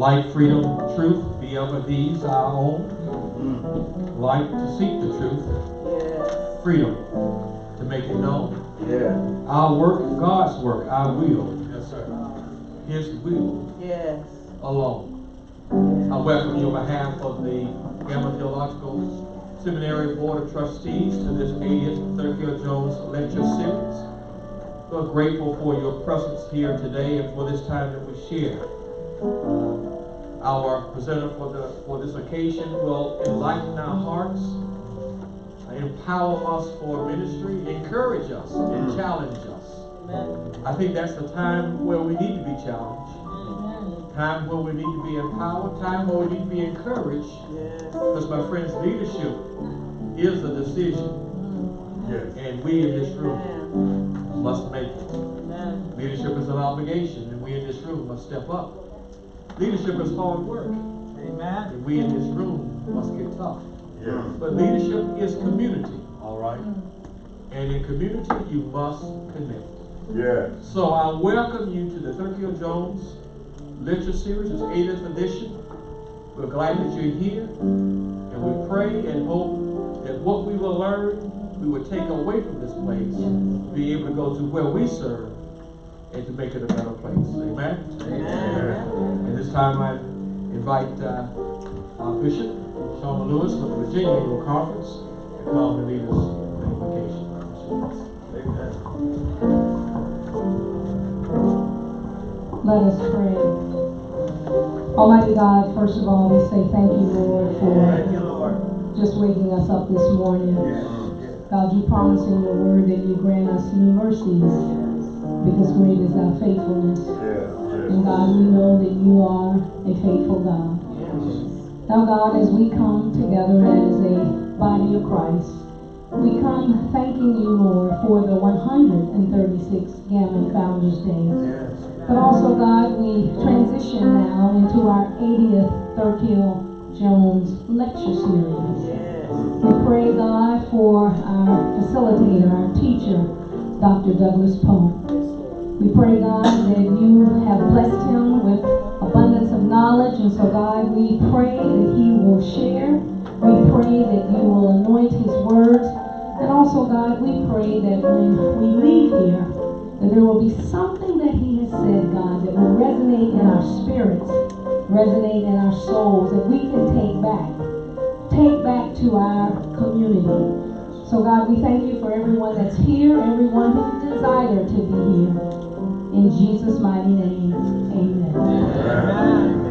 Light, freedom, truth, be ever these our own. Light to seek the truth. Yes. Freedom to make it known. Yeah. Our work, God's work, our will. Yes, sir. His will. Yes. Alone. Yes. I welcome you on behalf of the Gammon Theological Seminary Board of Trustees to this 80th Thurkill Jones Lecture Series. We're grateful for your presence here today and for this time that we share. Our presenter for this occasion will enlighten our hearts, empower us for ministry, encourage us, and challenge us. Amen. I think that's the time where we need to be challenged. Amen. Time where we need to be empowered, time where we need to be encouraged. Yes. Because my friends, leadership is a decision. Yes. And we in this room must make it. Amen. Leadership is an obligation, and we in this room must step up. Leadership is hard work. Amen. And we in this room must get tough. Yes. But leadership is community. All right. And in community, you must connect. Yes. So I welcome you to the Thurkill Jones Lecture Series, its 80th edition. We're glad that you're here. And we pray and hope that what we will learn, we will take away from this place, be able to go to where we serve, and to make it a better place. Amen? Amen. And this time I invite our Bishop, Shawn Lewis, of the Virginia Annual Conference, to come and lead us in invocation. Amen. Let us pray. Almighty God, first of all, we say thank you, Lord, for just waking us up this morning. God, you promise in your word that you grant us new mercies because great is our faithfulness. And God, we know that you are a faithful God. Now, God, as we come together as a body of Christ, we come thanking you, Lord, for the 136th Gammon Founders Day. But also, God, we transition now into our 80th Thurkill Jones lecture series. We pray, God, for our facilitator, our teacher, Dr. Douglas Poe. We pray, God, that you have blessed him with abundance of knowledge, and so, God, we pray that he will share. We pray that you will anoint his words, and also, God, we pray that when we leave here, that there will be something that he has said, God, that will resonate in our spirits, resonate in our souls, that we can take back to our community. So, God, we thank you for everyone that's here, everyone who desired to be here. In Jesus' mighty name, amen. Amen.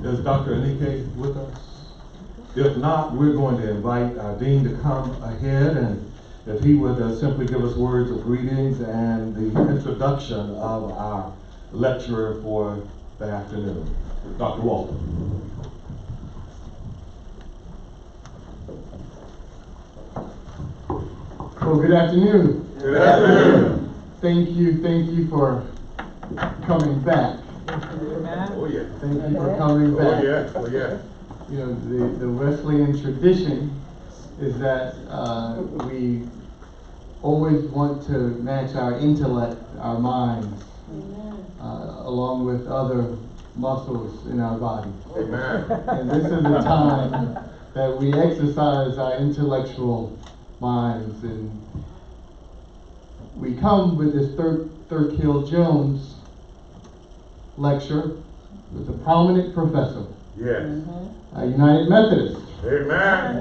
Is Dr. Anike with us? If not, we're going to invite our dean to come ahead, and if he would simply give us words of greetings and the introduction of our lecturer for the afternoon. Dr. Walter. Well, good afternoon. Good afternoon. Thank you for coming back. Oh yeah. Thank you for coming back. Oh yeah. You know, the Wesleyan tradition is that we always want to match our intellect, our minds, along with other muscles in our body. Amen. And this is the time that we exercise our intellectual minds, and we come with this Thurkill Jones lecture with a prominent professor, Yes. a United Methodist, Amen.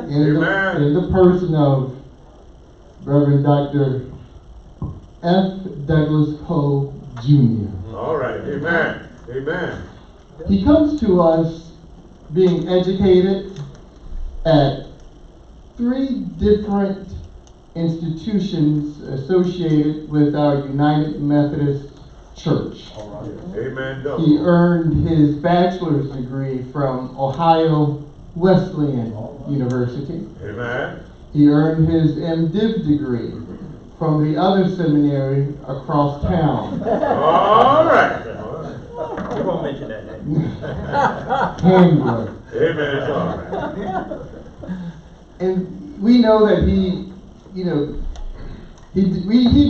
in the person of Reverend Dr. F. Douglas Poe Jr. All right. Amen. Amen. He comes to us being educated at 3 different institutions associated with our United Methodist Church. Amen. He earned his bachelor's degree from Ohio Wesleyan University. Amen. He earned his MDiv degree from the other seminary across town. All right. You won't mention that name. Handler. Amen. It's all right. And we know that he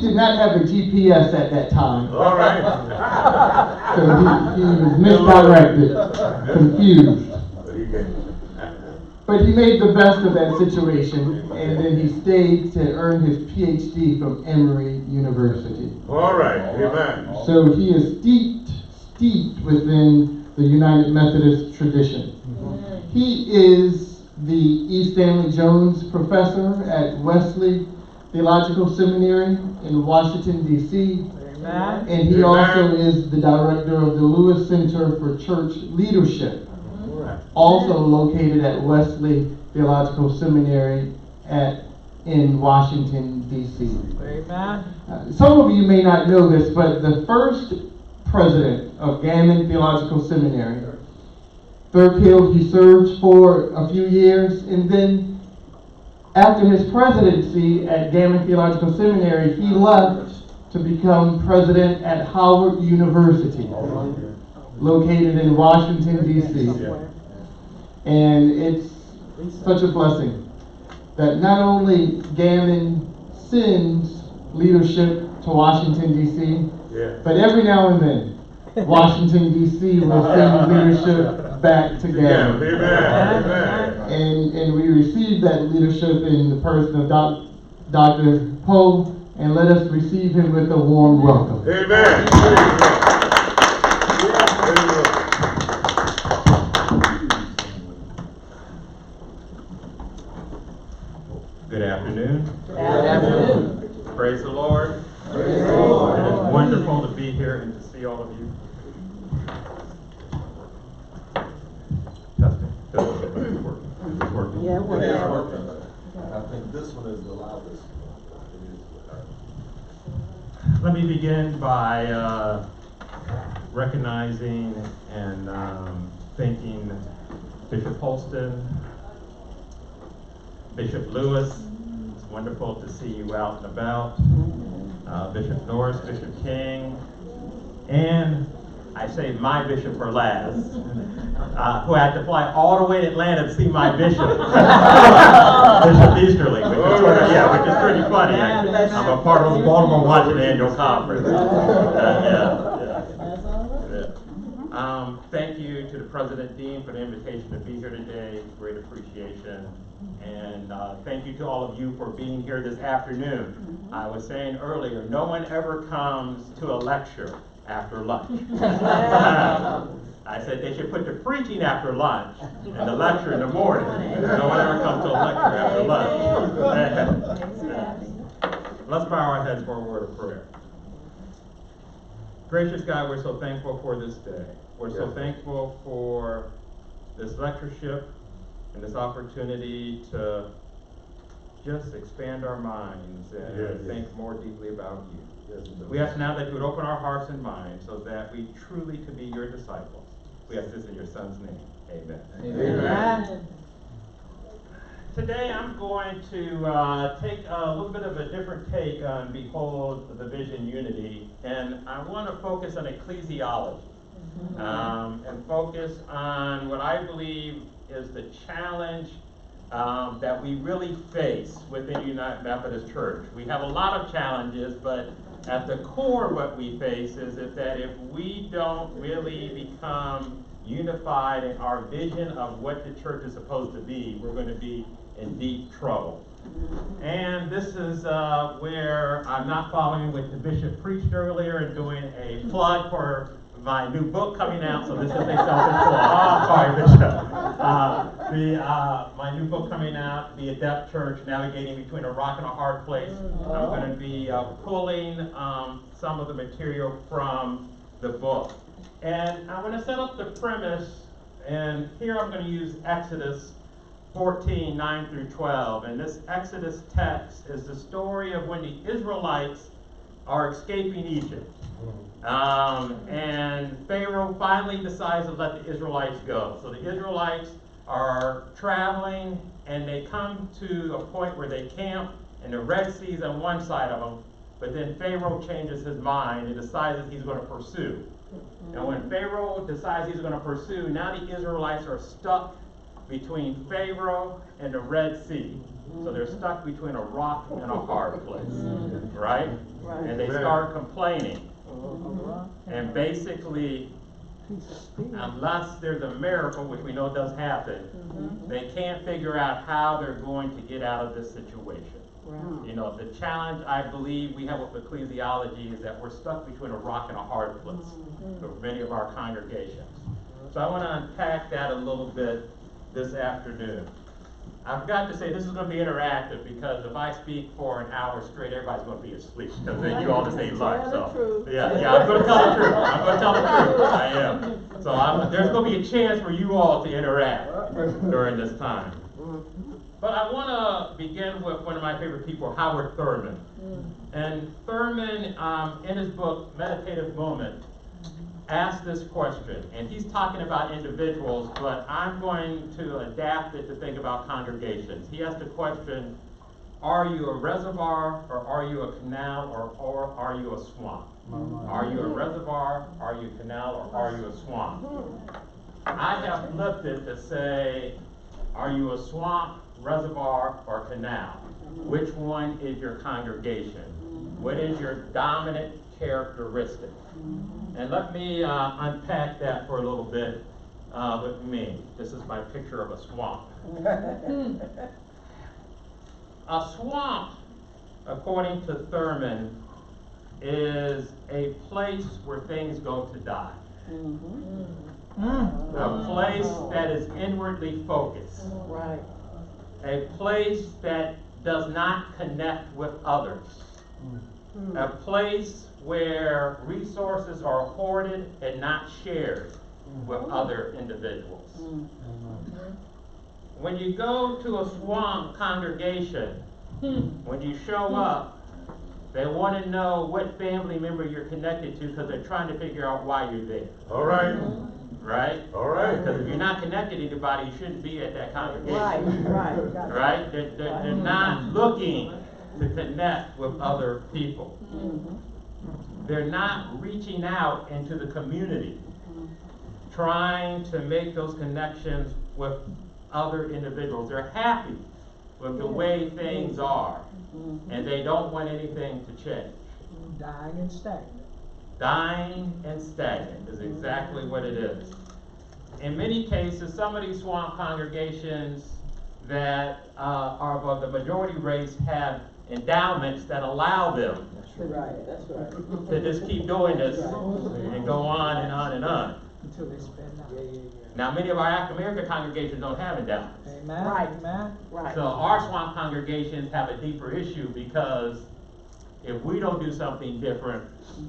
did not have a GPS at that time. All right. So he was misdirected, confused. But he made the best of that situation, and then he stayed to earn his PhD from Emory University. All right. Amen. So he is steeped within the United Methodist tradition. He is the E. Stanley Jones Professor at Wesley Theological Seminary in Washington, D.C. Amen. And he also is the director of the Lewis Center for Church Leadership, also located at Wesley Theological Seminary in Washington, D.C. Amen. Some of you may not know this, but the first president of Gammon Theological Seminary, Thurkill, he served for a few years, and then after his presidency at Gammon Theological Seminary, he left to become president at Howard University, located in Washington, D.C. And it's such a blessing that not only Gammon sends leadership to Washington, D.C., but every now and then, Washington, D.C. will send leadership back to Gammon. And we receive that leadership in the person of Dr. Poe, and let us receive him with a warm welcome. Amen. Good afternoon. Good afternoon. Praise the Lord. Praise the Lord. It is wonderful to be here and to see all of you. Testing. It's working. Is this working? Yeah, It is working. I think this one is the loudest. Let me begin by recognizing and thanking Bishop Holston, Bishop Lewis. It's wonderful to see you out and about. Bishop Norris, Bishop King, and I say my bishop for last, who had to fly all the way to Atlanta to see my bishop, Bishop Easterly, which is pretty funny. I'm a part of the Baltimore Washington Annual Conference. Thank you to the President Dean for the invitation to be here today. Great appreciation. And thank you to all of you for being here this afternoon. I was saying earlier, no one ever comes to a lecture after lunch. I said they should put the preaching after lunch and the lecture in the morning. No one ever comes to a lecture after lunch. Let's bow our heads for a word of prayer. Gracious God, we're so thankful for this day. We're so thankful for this lectureship and this opportunity to just expand our minds and think more deeply about you. We ask now that you would open our hearts and minds so that we truly could be your disciples. We ask this in your Son's name. Amen. Amen. Today I'm going to take a little bit of a different take on Behold the Vision Unity, and I want to focus on ecclesiology and focus on what I believe is the challenge that we really face within United Methodist Church. We have a lot of challenges, but at the core of what we face is that if we don't really become unified in our vision of what the church is supposed to be, we're going to be in deep trouble. And this is where I'm not following what the bishop preached earlier and doing a plug for my new book coming out, so this is a selfish plug. Sorry, Bishop. My new book coming out, The Adept Church, Navigating Between a Rock and a Hard Place. I'm going to be pulling some of the material from the book. And I want to set up the premise, and here I'm going to use Exodus 14, 9 through 12. And this Exodus text is the story of when the Israelites are escaping Egypt. And Pharaoh finally decides to let the Israelites go. So the Israelites are traveling, and they come to a point where they camp, and the Red Sea is on one side of them, but then Pharaoh changes his mind and decides that he's going to pursue. And when Pharaoh decides he's going to pursue, now the Israelites are stuck between Pharaoh and the Red Sea. So they're stuck between a rock and a hard place, right? And they start complaining. And basically, unless there's a miracle, which we know does happen, they can't figure out how they're going to get out of this situation. You know, the challenge I believe we have with ecclesiology is that we're stuck between a rock and a hard place for many of our congregations. So I want to unpack that a little bit this afternoon. I've got to say this is going to be interactive, because if I speak for an hour straight, everybody's going to be asleep, because they do all the same lunch. So yeah, I'm going to tell the truth. I'm going to tell the truth. I am. So there's going to be a chance for you all to interact during this time. But I want to begin with one of my favorite people, Howard Thurman. And Thurman, in his book Meditative Moment, asked this question, and he's talking about individuals, but I'm going to adapt it to think about congregations. He asked the question, are you a reservoir, or are you a canal, or are you a swamp? Are you a reservoir, are you a canal, or are you a swamp? I have flipped it to say, are you a swamp, reservoir, or canal? Which one is your congregation? What is your dominant characteristic? And let me unpack that for a little bit with me. This is my picture of a swamp. A swamp, according to Thurman, is a place where things go to die. A place that is inwardly focused. Right. A place that does not connect with others. A place where resources are hoarded and not shared with other individuals. When you go to a swamp congregation, when you show up, they want to know what family member you're connected to because they're trying to figure out why you're there. All right. Right? All right. Because if you're not connected to anybody, you shouldn't be at that congregation. Right. Right? They're not looking to connect with other people. They're not reaching out into the community, trying to make those connections with other individuals. They're happy with the way things are, and they don't want anything to change. Dying and stagnant. Dying and stagnant is exactly what it is. In many cases, some of these swamp congregations that are of the majority race have endowments that allow them That's right. to just keep doing this and go on and on and on. Until they spend out. Now, many of our African American congregations don't have endowments. Amen. Right. Amen. Right. So our swamp congregations have a deeper issue because if we don't do something different,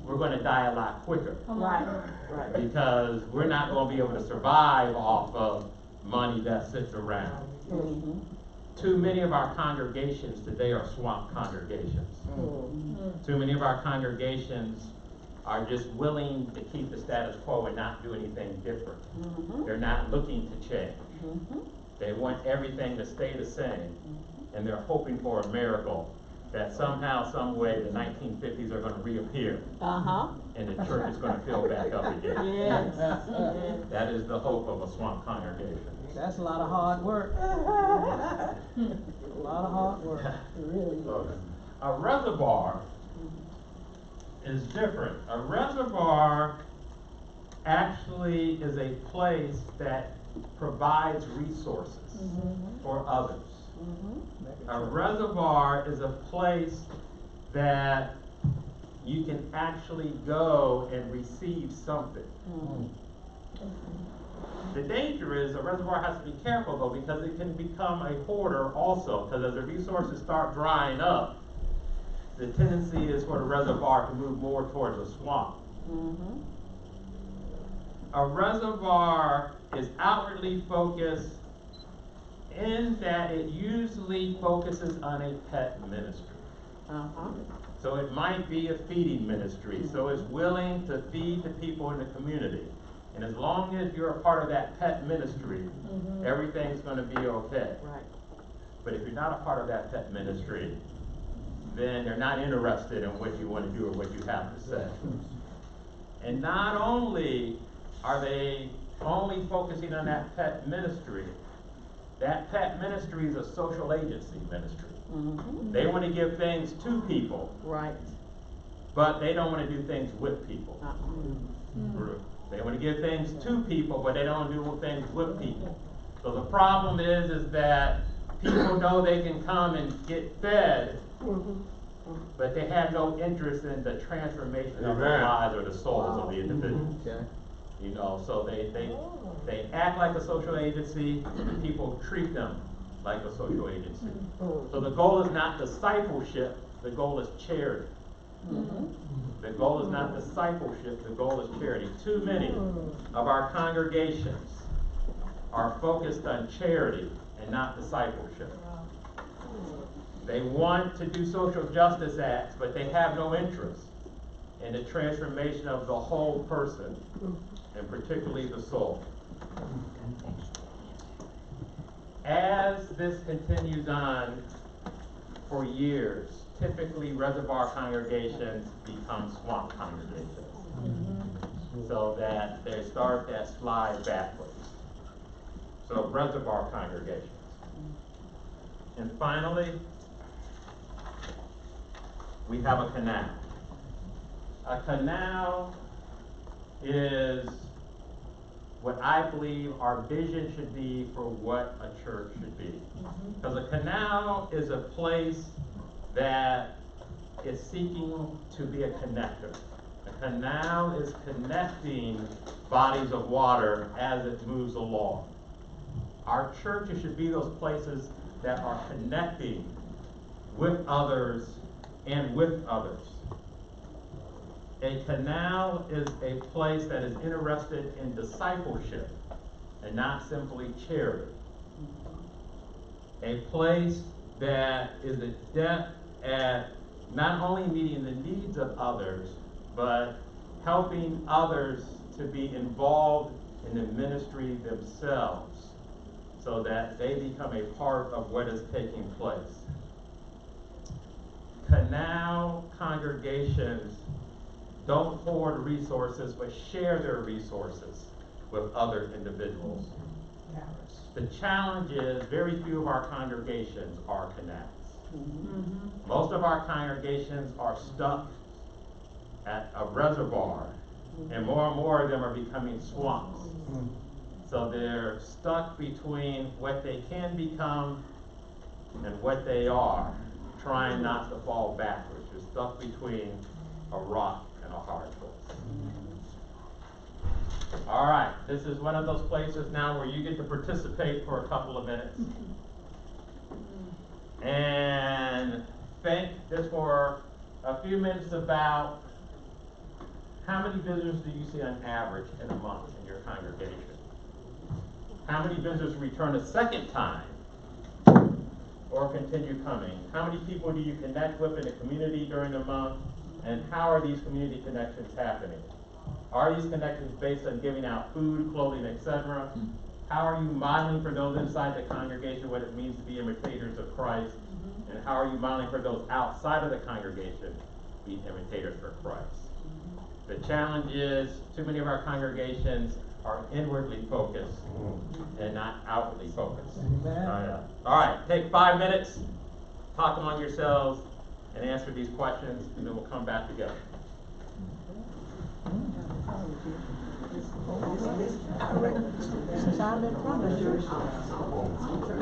we're going to die a lot quicker. Right. Right. Because we're not going to be able to survive off of money that sits around. Mhm. Too many of our congregations today are swamp congregations. Too many of our congregations are just willing to keep the status quo and not do anything different. They're not looking to change. They want everything to stay the same, and they're hoping for a miracle that somehow, some way, the 1950s are going to reappear, and the church is going to fill back up again. Yes. That is the hope of a swamp congregation. That's a lot of hard work. A lot of hard work. A reservoir is different. A reservoir actually is a place that provides resources for others. A reservoir is a place that you can actually go and receive something. The danger is a reservoir has to be careful though, because it can become a hoarder also, because as the resources start drying up, the tendency is for the reservoir to move more towards a swamp. A reservoir is outwardly focused in that it usually focuses on a pet ministry. So it might be a feeding ministry, so it's willing to feed the people in the community. And as long as you're a part of that pet ministry, everything's going to be okay. Right. But if you're not a part of that pet ministry, then they're not interested in what you want to do or what you have to say. And not only are they only focusing on that pet ministry is a social agency ministry. They want to give things to people, Right. but they don't want to do things with people. They want to give things to people, but they don't do things with people. So the problem is that people know they can come and get fed, but they have no interest in the transformation of the lives or the souls of the individuals. You know, so they act like a social agency, and people treat them like a social agency. So the goal is not discipleship, the goal is charity. The goal is not discipleship, the goal is charity. Too many of our congregations are focused on charity and not discipleship. They want to do social justice acts, but they have no interest in the transformation of the whole person, and particularly the soul. As this continues on for years, typically reservoir congregations become swamp congregations. So that they start that slide backwards. So reservoir congregations. And finally, we have a canal. A canal is what I believe our vision should be for what a church should be. Because a canal is a place that is seeking to be a connector. A canal is connecting bodies of water as it moves along. Our churches should be those places that are connecting with others and with others. A canal is a place that is interested in discipleship and not simply charity. A place that is adept at not only meeting the needs of others, but helping others to be involved in the ministry themselves so that they become a part of what is taking place. Canal congregations don't hoard resources, but share their resources with other individuals. The challenge is very few of our congregations are canals. Most of our congregations are stuck at a reservoir, and more of them are becoming swamps. So they're stuck between what they can become and what they are, trying not to fall backwards. You're stuck between a rock and a hard place. All right, this is one of those places now where you get to participate for a couple of minutes. And think just for a few minutes about how many visitors do you see on average in a month in your congregation? How many visitors return a second time or continue coming? How many people do you connect with in the community during the month? And how are these community connections happening? Are these connections based on giving out food, clothing, etc.? How are you modeling for those inside the congregation what it means to be imitators of Christ? And how are you modeling for those outside of the congregation to be imitators for Christ? The challenge is too many of our congregations are inwardly focused and not outwardly focused. All right, take 5 minutes, talk among yourselves, and answer these questions, and then we'll come back together. Since I've been from the church,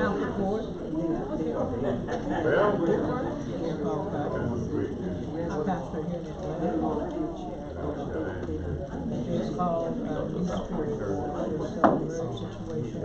out the board. I pastor here in Atlanta. It's called East Church. There's a situation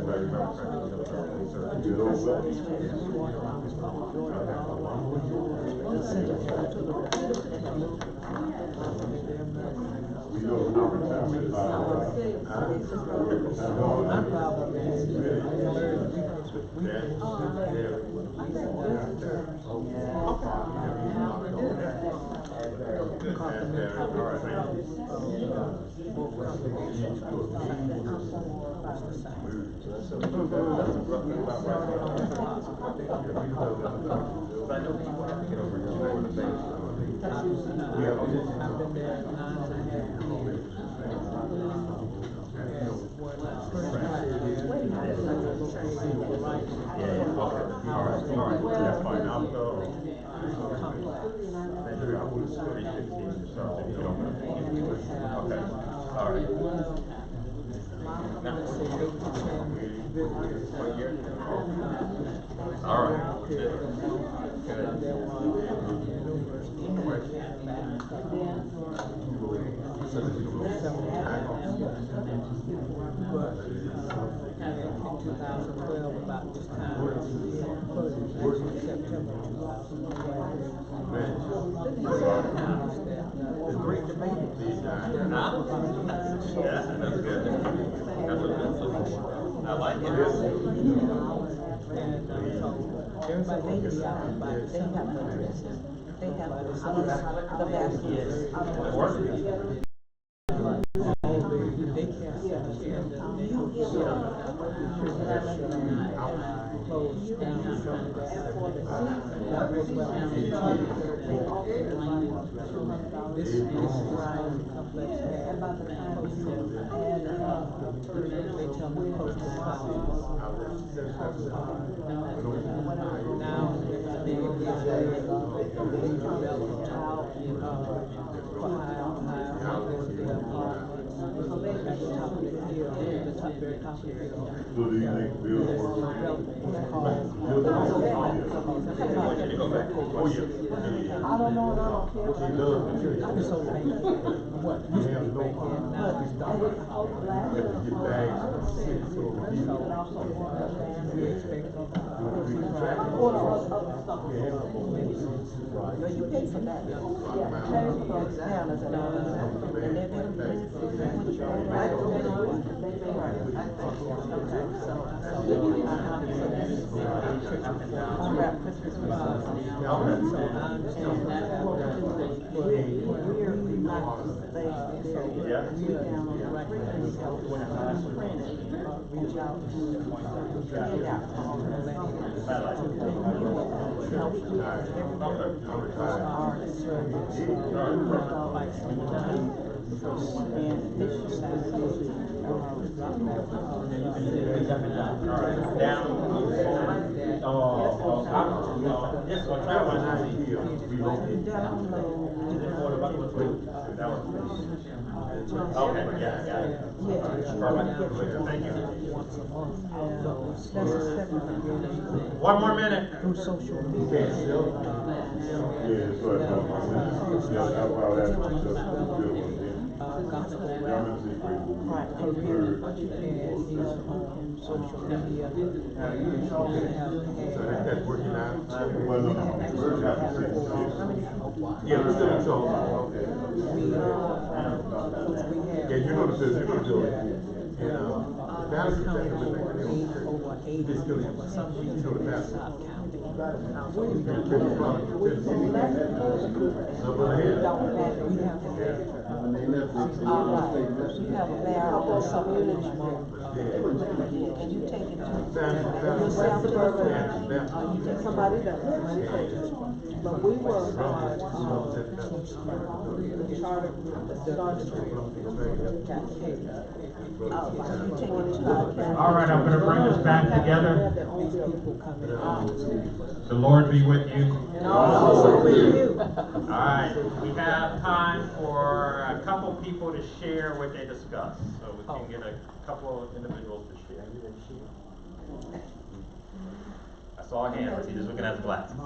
I've been there 9.5 years. That's fine. I'll go. Okay. All right. All right. In 2012, about this time, September 2012. The great debate. Yeah, that's good. That's a good solution. I like it. And everybody needs to be out by the summer. They have the best. They can't stand it. Closed down from this is complex. They tell me close to now they developed for high apartments. At the top of the hill, very copy of it. So do you think Bill's work? I want you to go back. Oh, yeah. I don't know, and I don't care. He does. It's okay. What used to be back then, now it's done. You have to get bags. We expect them. Well, you pay for that. Yeah. Pay for those dollars and all that. And then they Okay, yeah. Thank you. One more minute. Through social media. Yeah, that's right. Yeah, that's why I asked you just to do it. Gospel Yeah, rap. I'm gonna see for you. Right, and then what you had is on social media. So that's working out. Well, no, we're not the same. Yeah, we're still in trouble. Okay. We have. Yeah, you know the system, you know it. You know, that's Over exactly 80 It's still, for some reason, you know the in master. South County. We have a barrel or something in smoke, and you take it to yourself to the front, you take somebody else. But we were, the charter group that started you take it to our county. All right, I'm going to bring us back together. These people coming out. The Lord be with you. And also with you. All right, we have time for a couple people to share what they discussed. So we can get a couple of individuals to share. I saw a hand, but he was looking at his glasses.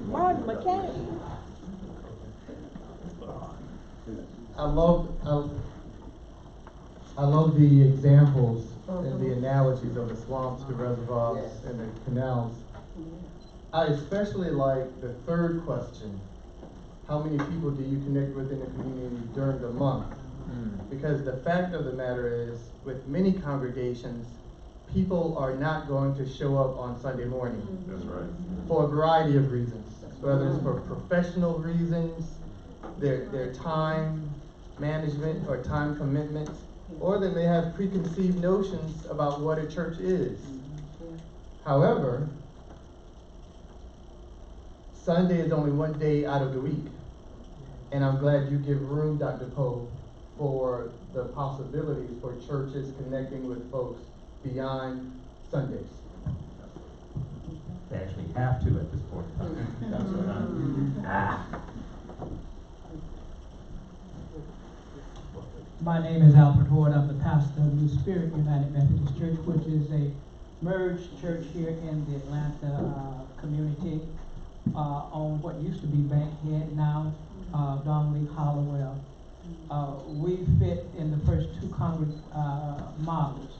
Martin McCain. I love the examples and the analogies of the swamps, the reservoirs, and the canals. I especially like the third question. How many people do you connect with in the community during the month? Because the fact of the matter is, with many congregations, people are not going to show up on Sunday morning. That's right. For a variety of reasons, whether it's for professional reasons, their time management or time commitment, or they may have preconceived notions about what a church is. However, Sunday is only one day out of the week, and I'm glad you give room, Dr. Poe, for the possibilities for churches connecting with folks beyond Sundays. They actually have to at this point. That's what My name is Alfred Ward. I'm the pastor of New Spirit United Methodist Church, which is a merged church here in the Atlanta community on what used to be Bankhead, now Donnelly Hollowell. We fit in the first two models.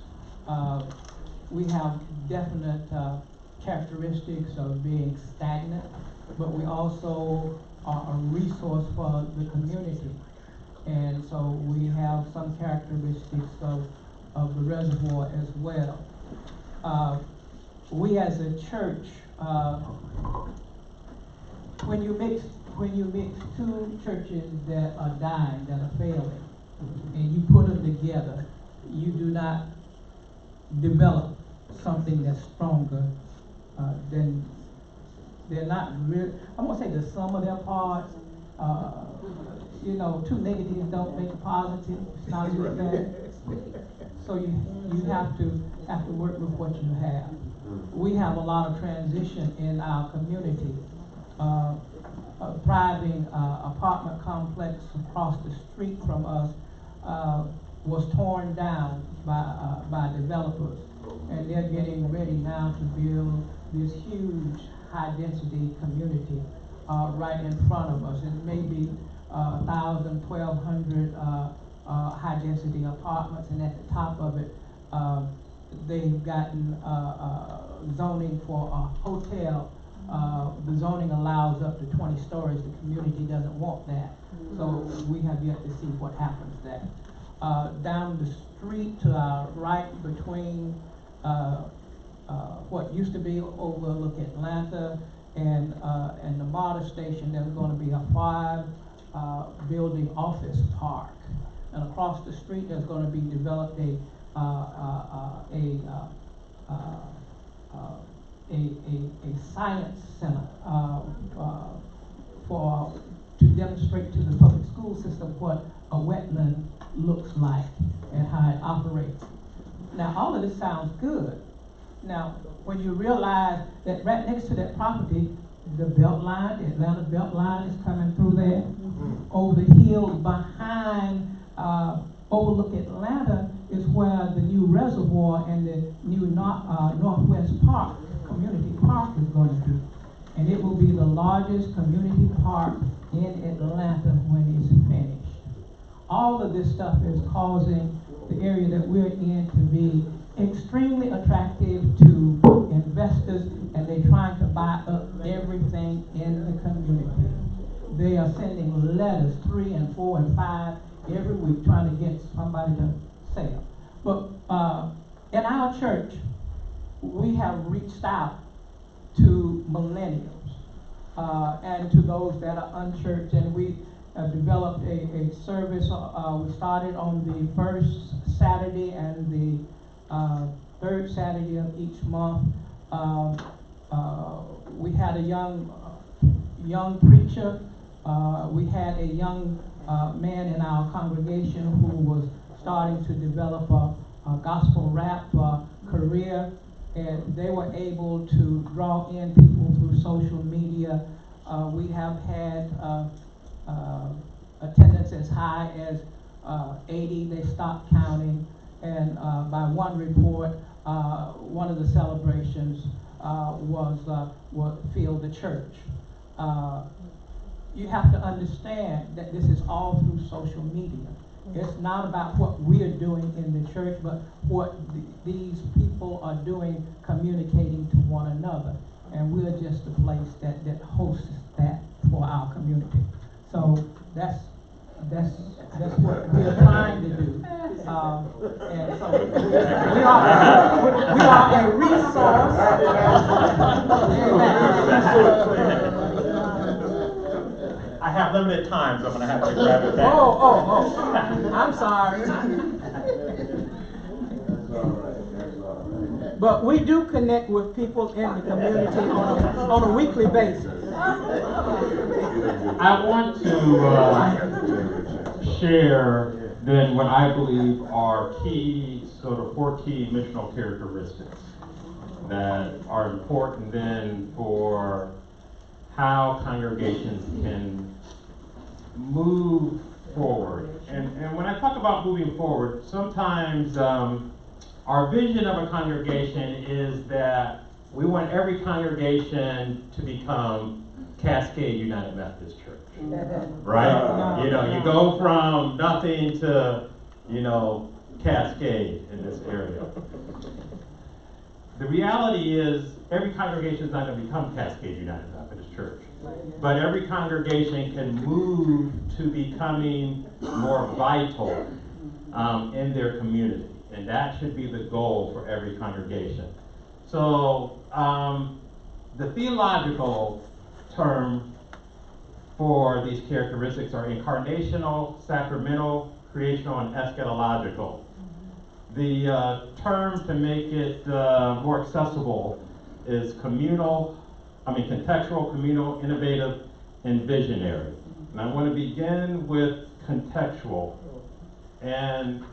We have definite characteristics of being stagnant, but we also are a resource for the community. And so we have some characteristics of the reservoir as well. We as a church, when you mix two churches that are dying, that are failing, and you put them together, you do not develop something that's stronger than they're not real. I won't say the sum of their parts. You know, two negatives don't make a positive. It's not a good thing. So you have to work with what you have. We have a lot of transition in our community. A thriving apartment complex across the street from us was torn down by developers. And they're getting ready now to build this huge high-density community right in front of us. It may be 1,000, 1,200 high-density apartments, and at the top of it, they've gotten zoning for a hotel. The zoning allows up to 20 stories. The community doesn't want that. So we have yet to see what happens there. Down the street to our right, between what used to be Overlook Atlanta and the MARTA station, there's going to be a 5-building office park. And across the street, there's going to be developed a science center to demonstrate to the public school system what a wetland looks like and how it operates. Now, all of this sounds good. Now, when you realize that right next to that property, the Beltline, the Atlanta Beltline is coming through there. Over the hill behind Overlook Atlanta is where the new reservoir and the new Northwest Park, community park, is going to be. And it will be the largest community park in Atlanta when it's finished. All of this stuff is causing the area that we're in to be extremely attractive to investors, and they're trying to buy up everything in the community. They are sending letters 3 and 4 and 5 every week trying to get somebody to sell. But in our church, we have reached out to millennials and to those that are unchurched, and we developed a service. We started on the first Saturday and the third Saturday of each month. We had a young preacher. We had a young man in our congregation who was starting to develop a gospel rap career, and they were able to draw in people through social media. We have had attendance as high as 80. They stopped counting, and by one report, one of the celebrations was filled the church. You have to understand that this is all through social media. It's not about what we are doing in the church, but what these people are doing, communicating to one another. And we're just the place that hosts that for our community. So that's what we're trying to do. And so we are a resource. I have limited time, so I'm going to have to grab it back. Oh. I'm sorry. But we do connect with people in the community on a weekly basis. I want to share then what I believe are sort of 4 key missional characteristics that are important then for how congregations can move forward. And when I talk about moving forward, sometimes our vision of a congregation is that we want every congregation to become Cascade United Methodist Church, right? You go from nothing to, Cascade in this area. The reality is every congregation is not going to become Cascade United Methodist Church, but every congregation can move to becoming more vital in their community, and that should be the goal for every congregation. So the theological term for these characteristics are incarnational, sacramental, creational, and eschatological. The term to make it more accessible is contextual, communal, innovative, and visionary. And I want to begin with contextual. And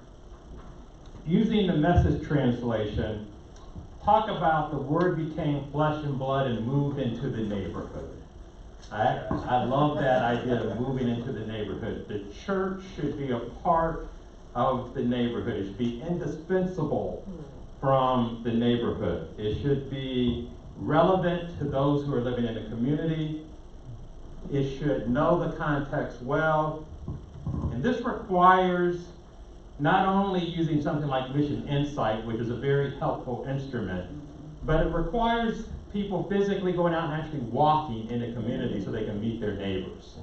using the Message translation, talk about the Word became flesh and blood and moved into the neighborhood. I love that idea of moving into the neighborhood. The church should be a part of the neighborhood. It should be indispensable from the neighborhood. It should be relevant to those who are living in the community. It should know the context well. And this requires not only using something like Mission Insight, which is a very helpful instrument, but it requires people physically going out and actually walking in the community so they can meet their neighbors.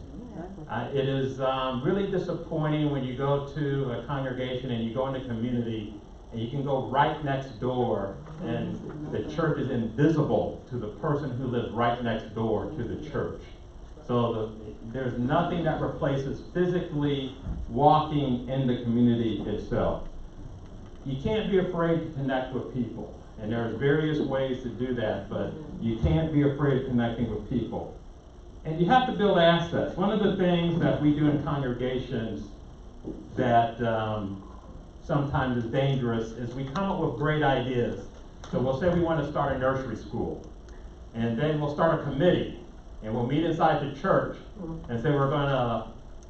It is really disappointing when you go to a congregation and you go in the community and you can go right next door and the church is invisible to the person who lives right next door to the church. So there's nothing that replaces physically walking in the community itself. You can't be afraid to connect with people. And there's various ways to do that, but you can't be afraid of connecting with people. And you have to build assets. One of the things that we do in congregations that sometimes is dangerous is we come up with great ideas. So we'll say we want to start a nursery school. And then we'll start a committee. And we'll meet inside the church and say we're going to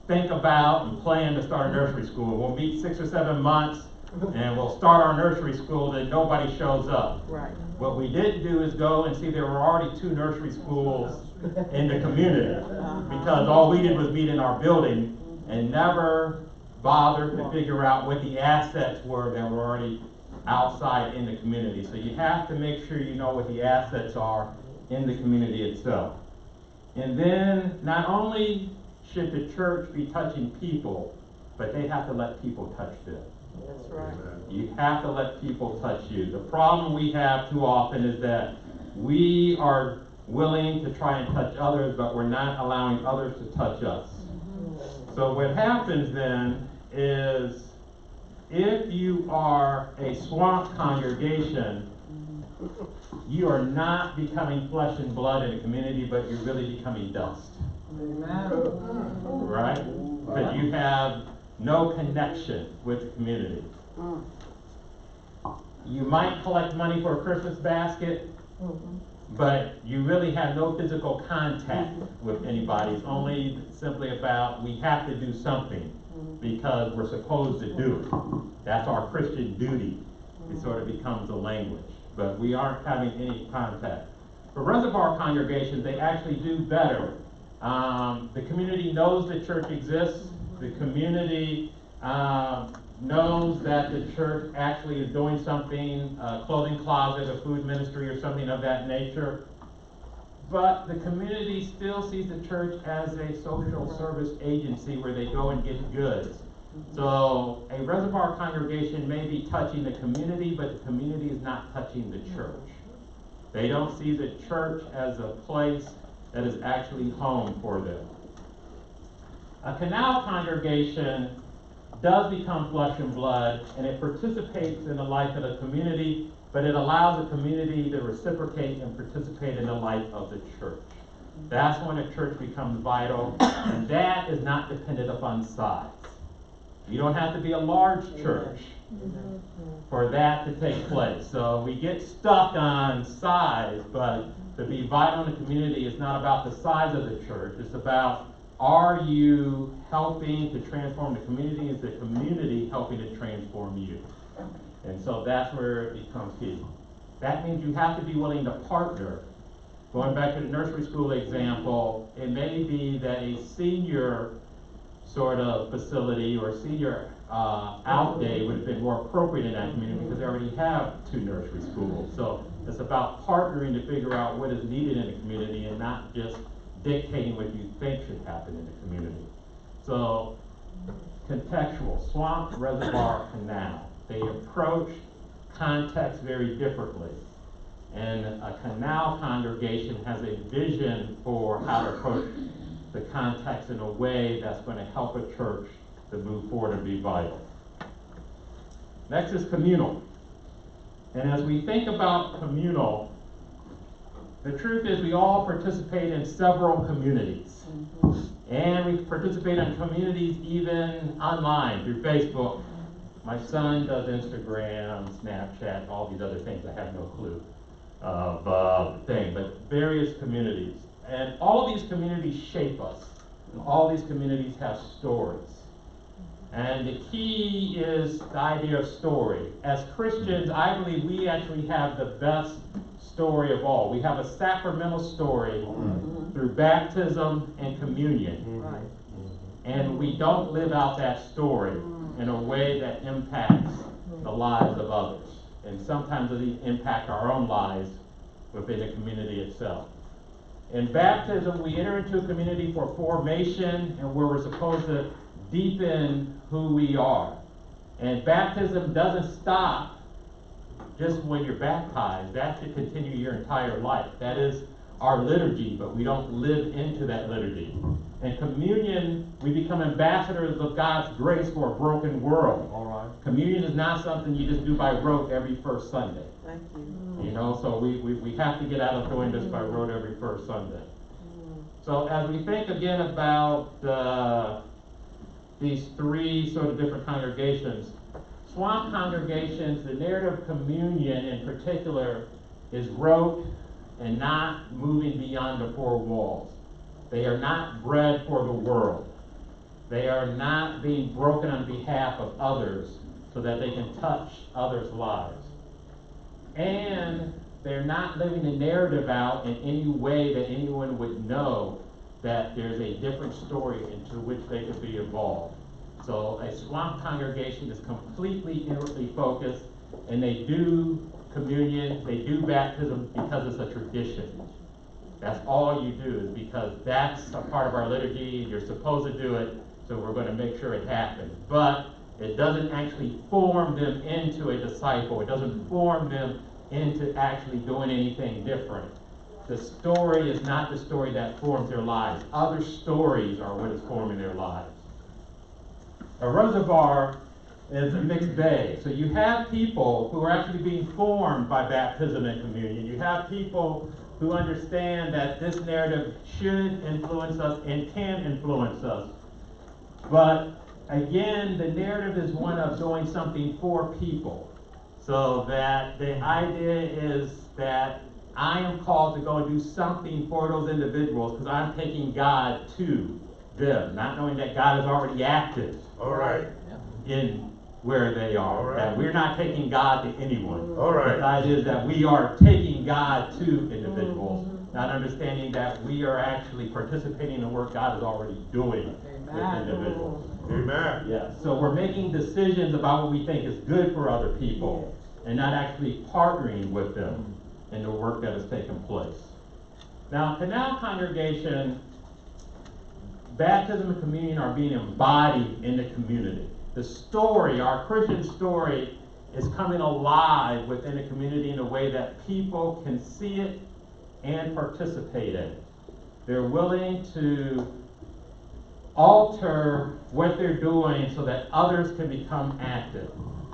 think about and plan to start a nursery school. We'll meet 6 or 7 months and we'll start our nursery school, then nobody shows up. Right. What we didn't do is go and see there were already 2 nursery schools in the community, because all we did was meet in our building and never bothered to figure out what the assets were that were already outside in the community. So you have to make sure you know what the assets are in the community itself. And then not only should the church be touching people, but they have to let people touch them. That's right. You have to let people touch you. The problem we have too often is that we are willing to try and touch others, but we're not allowing others to touch us. So what happens then is, if you are a swamp congregation, you are not becoming flesh and blood in the community, but you're really becoming dust. Right? Because you have no connection with the community. You might collect money for a Christmas basket, but you really have no physical contact with anybody. It's only simply about, we have to do something because we're supposed to do it. That's our Christian duty. It sort of becomes a language, but we aren't having any contact. For reservoir congregations, they actually do better. The community knows the church exists. The community knows that the church actually is doing something, a clothing closet, a food ministry, or something of that nature. But the community still sees the church as a social service agency where they go and get goods. So a reservoir congregation may be touching the community, but the community is not touching the church. They don't see the church as a place that is actually home for them. A canal congregation does become flesh and blood, and it participates in the life of the community, but it allows the community to reciprocate and participate in the life of the church. That's when a church becomes vital, and that is not dependent upon size. You don't have to be a large church for that to take place. So we get stuck on size, but to be vital in the community is not about the size of the church. It's about, are you helping to transform the community? Is the community helping to transform you? And so that's where it becomes key. That means you have to be willing to partner. Going back to the nursery school example, it may be that a senior sort of facility or senior out day would have been more appropriate in that community because they already have 2 nursery schools. So it's about partnering to figure out what is needed in the community and not just dictating what you think should happen in the community. So contextual, swamp, reservoir, canal. They approach context very differently. And a canal congregation has a vision for how to approach the context in a way that's going to help a church to move forward and be vital. Next is communal. And as we think about communal, the truth is we all participate in several communities. And we participate in communities even online through Facebook. My son does Instagram, Snapchat, all these other things. I have no clue of thing, but various communities. And all of these communities shape us. And all these communities have stories. And the key is the idea of story. As Christians, I believe we actually have the best story of all. We have a sacramental story through baptism and communion. Right. And we don't live out that story in a way that impacts the lives of others. And sometimes it even impact our own lives within the community itself. In baptism, we enter into a community for formation and where we're supposed to deepen who we are. And baptism doesn't stop just when you're baptized. That should continue your entire life. That is our liturgy, but we don't live into that liturgy. In communion, we become ambassadors of God's grace for a broken world. All right. Communion is not something you just do by rote every first Sunday. Thank you. You know, so we have to get out of doing this by rote every first Sunday. So as we think again about these three sort of different congregations, swamp congregations, the narrative of communion in particular is rote and not moving beyond the four walls. They are not bred for the world. They are not being broken on behalf of others so that they can touch others' lives. And they're not living the narrative out in any way that anyone would know that there's a different story into which they could be involved. So a swamp congregation is completely inwardly focused, and they do communion, they do baptism because it's a tradition. That's all you do, is because that's a part of our liturgy, you're supposed to do it, so we're going to make sure it happens. But it doesn't actually form them into a disciple. It doesn't form them into actually doing anything different. The story is not the story that forms their lives. Other stories are what is forming their lives. A reservoir is a mixed bag. So you have people who are actually being formed by baptism and communion. You have people who understand that this narrative should influence us and can influence us. But again, the narrative is one of doing something for people. So that the idea is that I am called to go and do something for those individuals because I'm taking God to them, not knowing that God is already active. All right. In where they are. All right. That we're not taking God to anyone. All right. The idea is that we are taking God to individuals, not understanding that we are actually participating in the work God is already doing with individuals. Amen. Yeah. So we're making decisions about what we think is good for other people and not actually partnering with them in the work that has taken place. Now, Canal Congregation, baptism and communion are being embodied in the community. The story, our Christian story, is coming alive within the community in a way that people can see it and participate in it. They're willing to alter what they're doing so that others can become active.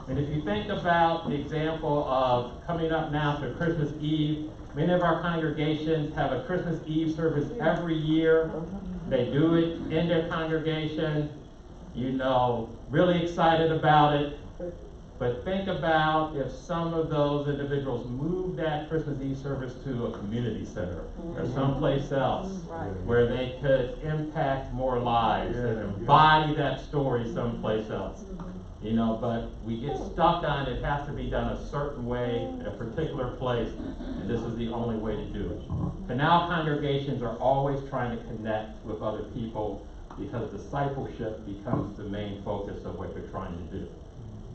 And if you think about the example of coming up now to Christmas Eve, many of our congregations have a Christmas Eve service every year. They do it in their congregation, you know, really excited about it. But think about if some of those individuals move that Christmas Eve service to a community center or someplace else where they could impact more lives and embody that story someplace else. You know, but we get stuck on it has to be done a certain way in a particular place, and this is the only way to do it. Canal congregations are always trying to connect with other people because discipleship becomes the main focus of what they're trying to do.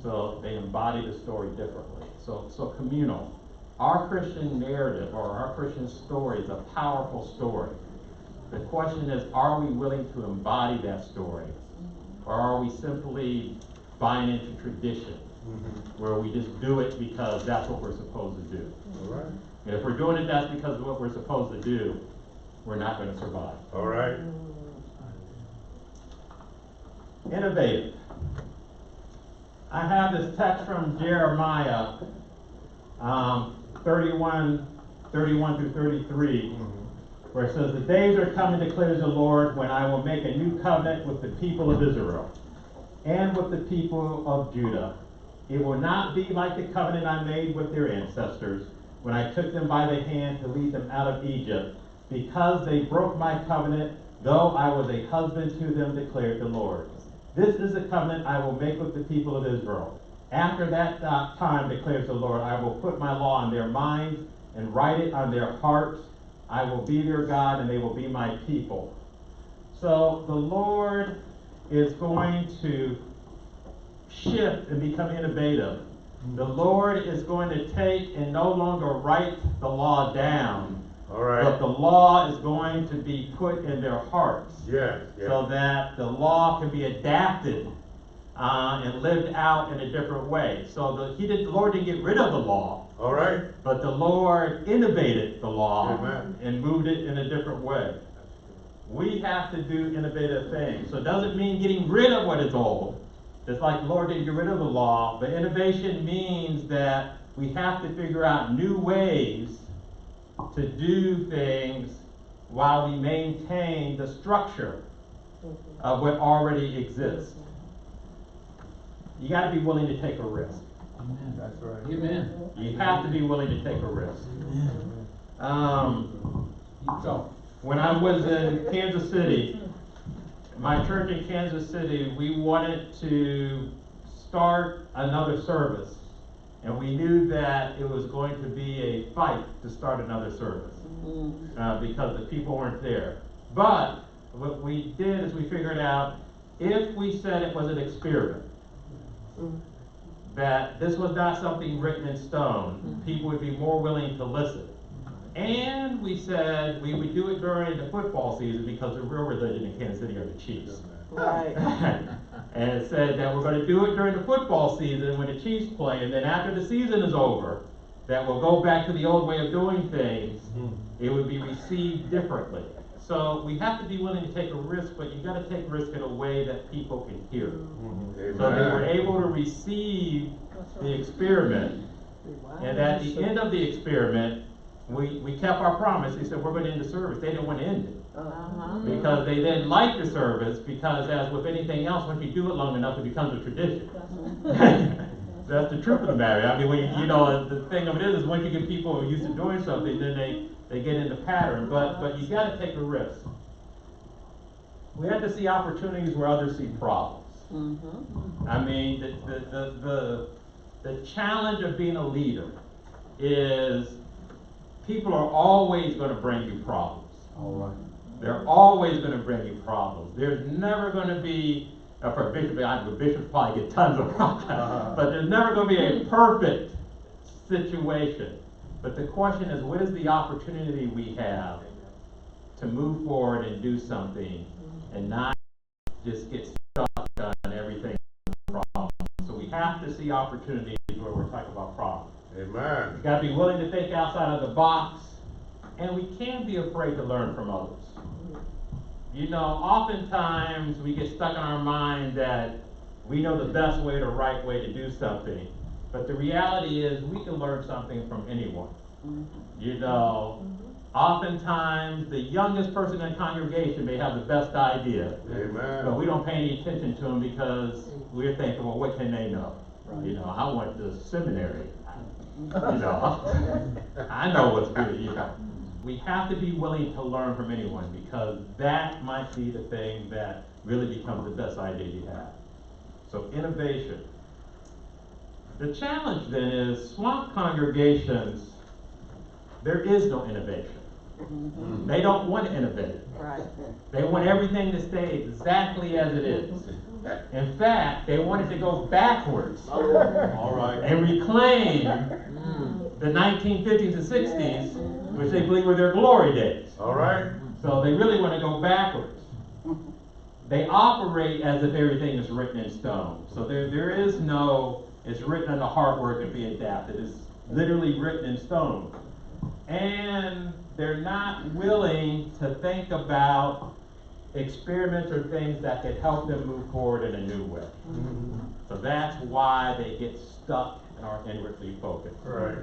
So they embody the story differently. So communal. Our Christian narrative or our Christian story is a powerful story. The question is, are we willing to embody that story? Or are we simply buying into tradition, where we just do it because that's what we're supposed to do? All right. And if we're doing it that's because of what we're supposed to do, we're not going to survive. All right. Innovative. I have this text from Jeremiah 31 through 33, where it says, "The days are coming, declares the Lord, when I will make a new covenant with the people of Israel and with the people of Judah. It will not be like the covenant I made with their ancestors when I took them by the hand to lead them out of Egypt, because they broke my covenant, though I was a husband to them, declared the Lord. This is the covenant I will make with the people of Israel. After that time, declares the Lord, I will put my law on their minds and write it on their hearts. I will be their God and they will be my people. So the Lord is going to shift and become innovative. The Lord is going to take and no longer write the law down, All right. but the law is going to be put in their hearts. Yes, So that the law can be adapted and lived out in a different way. So the Lord didn't get rid of the law, All right. but the Lord innovated the law Amen. and moved it in a different way. We have to do innovative things. So it doesn't mean getting rid of what is old. Just like the Lord didn't get rid of the law, but innovation means that we have to figure out new ways to do things while we maintain the structure of what already exists. You got to be willing to take a risk. That's right. Amen. You have to be willing to take a risk. So, when I was in Kansas City, my church in Kansas City, we wanted to start another service. And we knew that it was going to be a fight to start another service because the people weren't there. But what we did is we figured out if we said it was an experiment, that this was not something written in stone, people would be more willing to listen. And we said we would do it during the football season because the real religion in Kansas City are the Chiefs. Right. And it said that we're going to do it during the football season when the Chiefs play, and then after the season is over, that we'll go back to the old way of doing things. It would be received differently. So we have to be willing to take a risk, but you got to take risk in a way that people can hear. So they were able to receive the experiment, and at the end of the experiment, we kept our promise. He said, we're going to end the service. They didn't want to end it. Because they didn't like the service, because as with anything else, once you do it long enough, it becomes a tradition. That's the truth of the matter. I mean, when you know, the thing of it is once you get people used to doing something, then they get in the pattern. But you got to take a risk. We have to see opportunities where others see problems. I mean, the challenge of being a leader is people are always going to bring you problems. All right. They're always going to bring you problems. There's never going to be, for a bishop, the bishops probably get tons of problems, but there's never going to be a perfect situation. But the question is, what is the opportunity we have to move forward and do something and not just get stuck on everything problem. So we have to see opportunities where we're talking about problems. Amen. We've got to be willing to think outside of the box, and we can't be afraid to learn from others. You know, oftentimes we get stuck in our mind that we know the best way, the right way to do something, but the reality is we can learn something from anyone. You know, oftentimes the youngest person in the congregation may have the best idea, Amen. but we don't pay any attention to them because we're thinking, well, what can they know? You know, I went to seminary. You know, I know what's good. You know, we have to be willing to learn from anyone because that might be the thing that really becomes the best idea you have. So innovation. The challenge then is swamp congregations, there is no innovation. They don't want to innovate. Right. They want everything to stay exactly as it is. In fact, they want it to go backwards. All right. And reclaim the 1950s and 60s, which they believe were their glory days. All right. So they really want to go backwards. They operate as if everything is written in stone. So there is no, it's written on the heartwork and be adapted. It's literally written in stone. And they're not willing to think about experiments or things that could help them move forward in a new way. So that's why they get stuck and are inwardly focused. Right.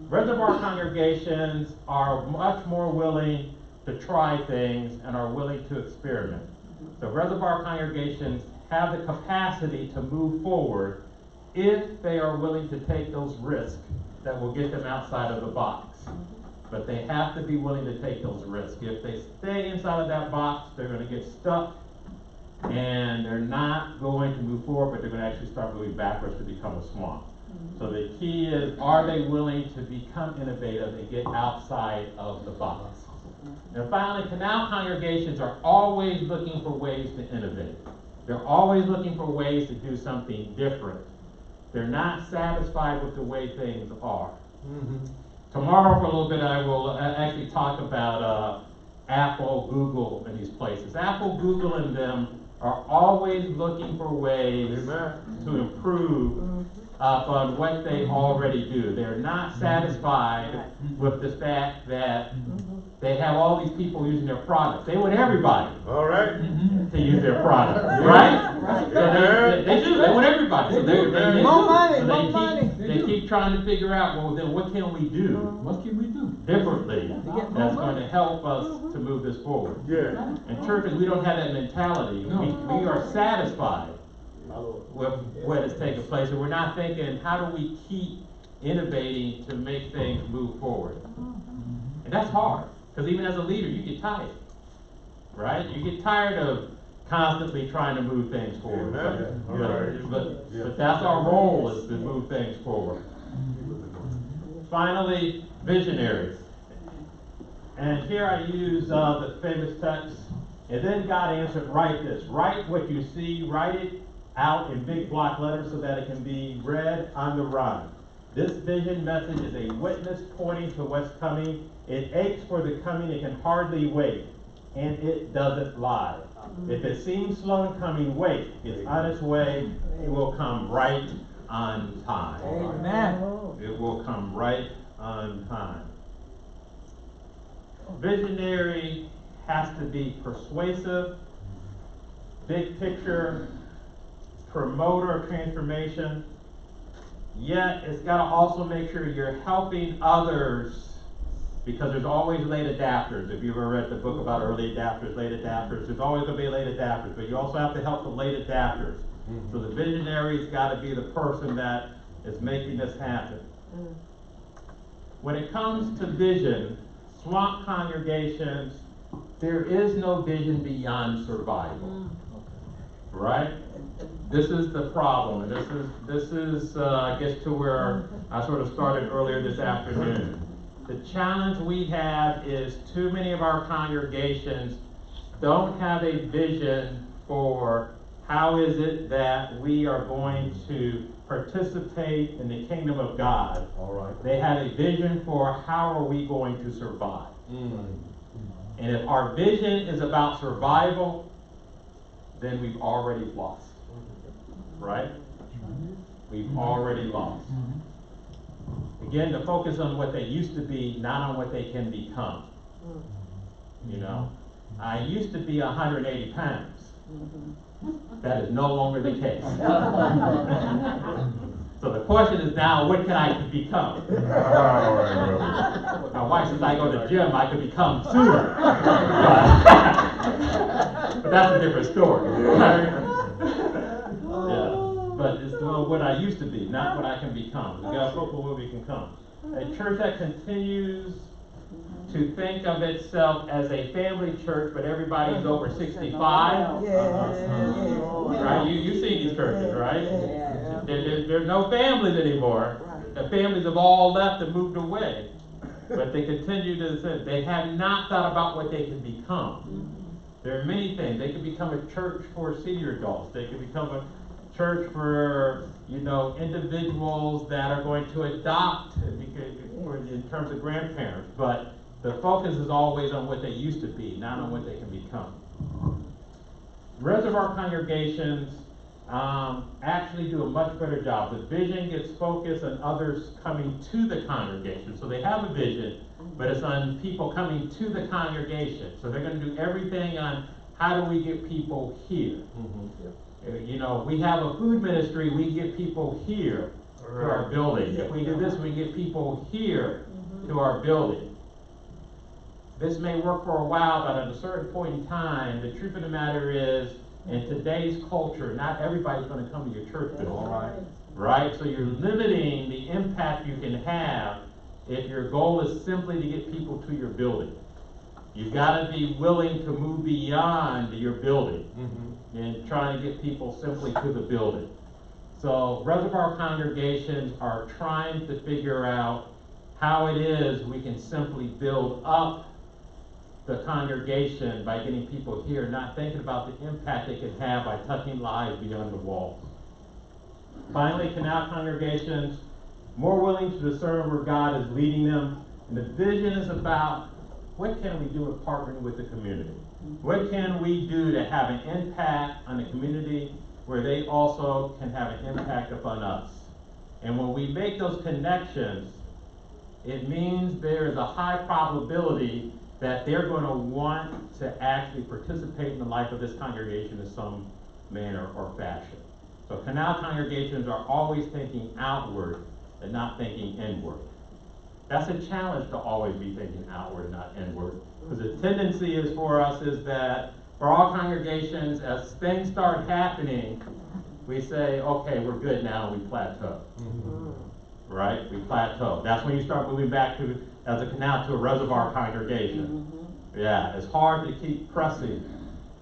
Reservoir congregations are much more willing to try things and are willing to experiment. So reservoir congregations have the capacity to move forward if they are willing to take those risks that will get them outside of the box. But they have to be willing to take those risks. If they stay inside of that box, they're going to get stuck and they're not going to move forward, but they're going to actually start moving backwards to become a swamp. So the key is, are they willing to become innovative and get outside of the box? And finally, canal congregations are always looking for ways to innovate. They're always looking for ways to do something different. They're not satisfied with the way things are. Tomorrow, for a little bit, I will actually talk about Apple, Google, and these places. Apple, Google, and them are always looking for ways to improve upon what they already do. They're not satisfied with the fact that they have all these people using their products. They want everybody to use their products, right? So they do. They want everybody. So they keep trying to figure out, well, then what can we do? What can we do? Differently that's going to help us to move this forward. In churches, we don't have that mentality. We are satisfied with what is taking place, and we're not thinking, how do we keep innovating to make things move forward? And that's hard, because even as a leader, you get tired, right? You get tired of constantly trying to move things forward. But that's our role, is to move things forward. Finally, visionaries. And here I use the famous text, and then God answered, write this. Write what you see, write it out in big block letters so that it can be read on the run. This vision message is a witness pointing to what's coming. It aches for the coming, it can hardly wait, and it doesn't lie. If it seems slow in coming, wait. It's on its way. It will come right on time. Amen. It will come right on time. Visionary has to be persuasive, big picture, promoter of transformation, yet it's got to also make sure you're helping others, because there's always late adapters. If you've ever read the book about early adapters, late adapters, there's always going to be late adapters, but you also have to help the late adapters. So the visionary's got to be the person that is making this happen. When it comes to vision, swamp congregations, there is no vision beyond survival, right? This is the problem, and this is I guess to where I sort of started earlier this afternoon. The challenge we have is too many of our congregations don't have a vision for how is it that we are going to participate in the kingdom of God. They have a vision for how are we going to survive. And if our vision is about survival, then we've already lost. Right? We've already lost. Again, to focus on what they used to be, not on what they can become. You know, I used to be 180 pounds. That is no longer the case. So the question is now, what can I become? My wife says I go to the gym, I could become sooner. But that's a different story. But it's what I used to be, not what I can become. We got to focus on what we can become. A church that continues to think of itself as a family church, but everybody's over 65. Right? You see these churches, right? There's no families anymore. The families have all left and moved away. But they continue to say they have not thought about what they can become. There are many things. They could become a church for senior adults. They could become a church for, individuals that are going to adopt in terms of grandparents. But the focus is always on what they used to be, not on what they can become. Reservoir congregations actually do a much better job. The vision gets focused on others coming to the congregation. So they have a vision, but it's on people coming to the congregation. So they're going to do everything on how do we get people here. We have a food ministry, we get people here to our building. If we do this, we get people here to our building. This may work for a while, but at a certain point in time, the truth of the matter is, in today's culture, not everybody's going to come to your church building. Right? So you're limiting the impact you can have if your goal is simply to get people to your building. You've got to be willing to move beyond your building. in trying to get people simply to the building. So reservoir congregations are trying to figure out how it is we can simply build up the congregation by getting people here, not thinking about the impact they can have by touching lives beyond the walls. Finally, canal congregations, more willing to discern where God is leading them. And the vision is about what can we do in partnering with the community? What can we do to have an impact on the community where they also can have an impact upon us? And when we make those connections, it means there is a high probability that they're going to want to actually participate in the life of this congregation in some manner or fashion. So canal congregations are always thinking outward and not thinking inward. That's a challenge to always be thinking outward, not inward. Because the tendency is for us is that for all congregations, as things start happening, we say, okay, we're good now, and we plateau. Right? We plateau. That's when you start moving back to, as a canal, to a reservoir congregation. Yeah, it's hard to keep pressing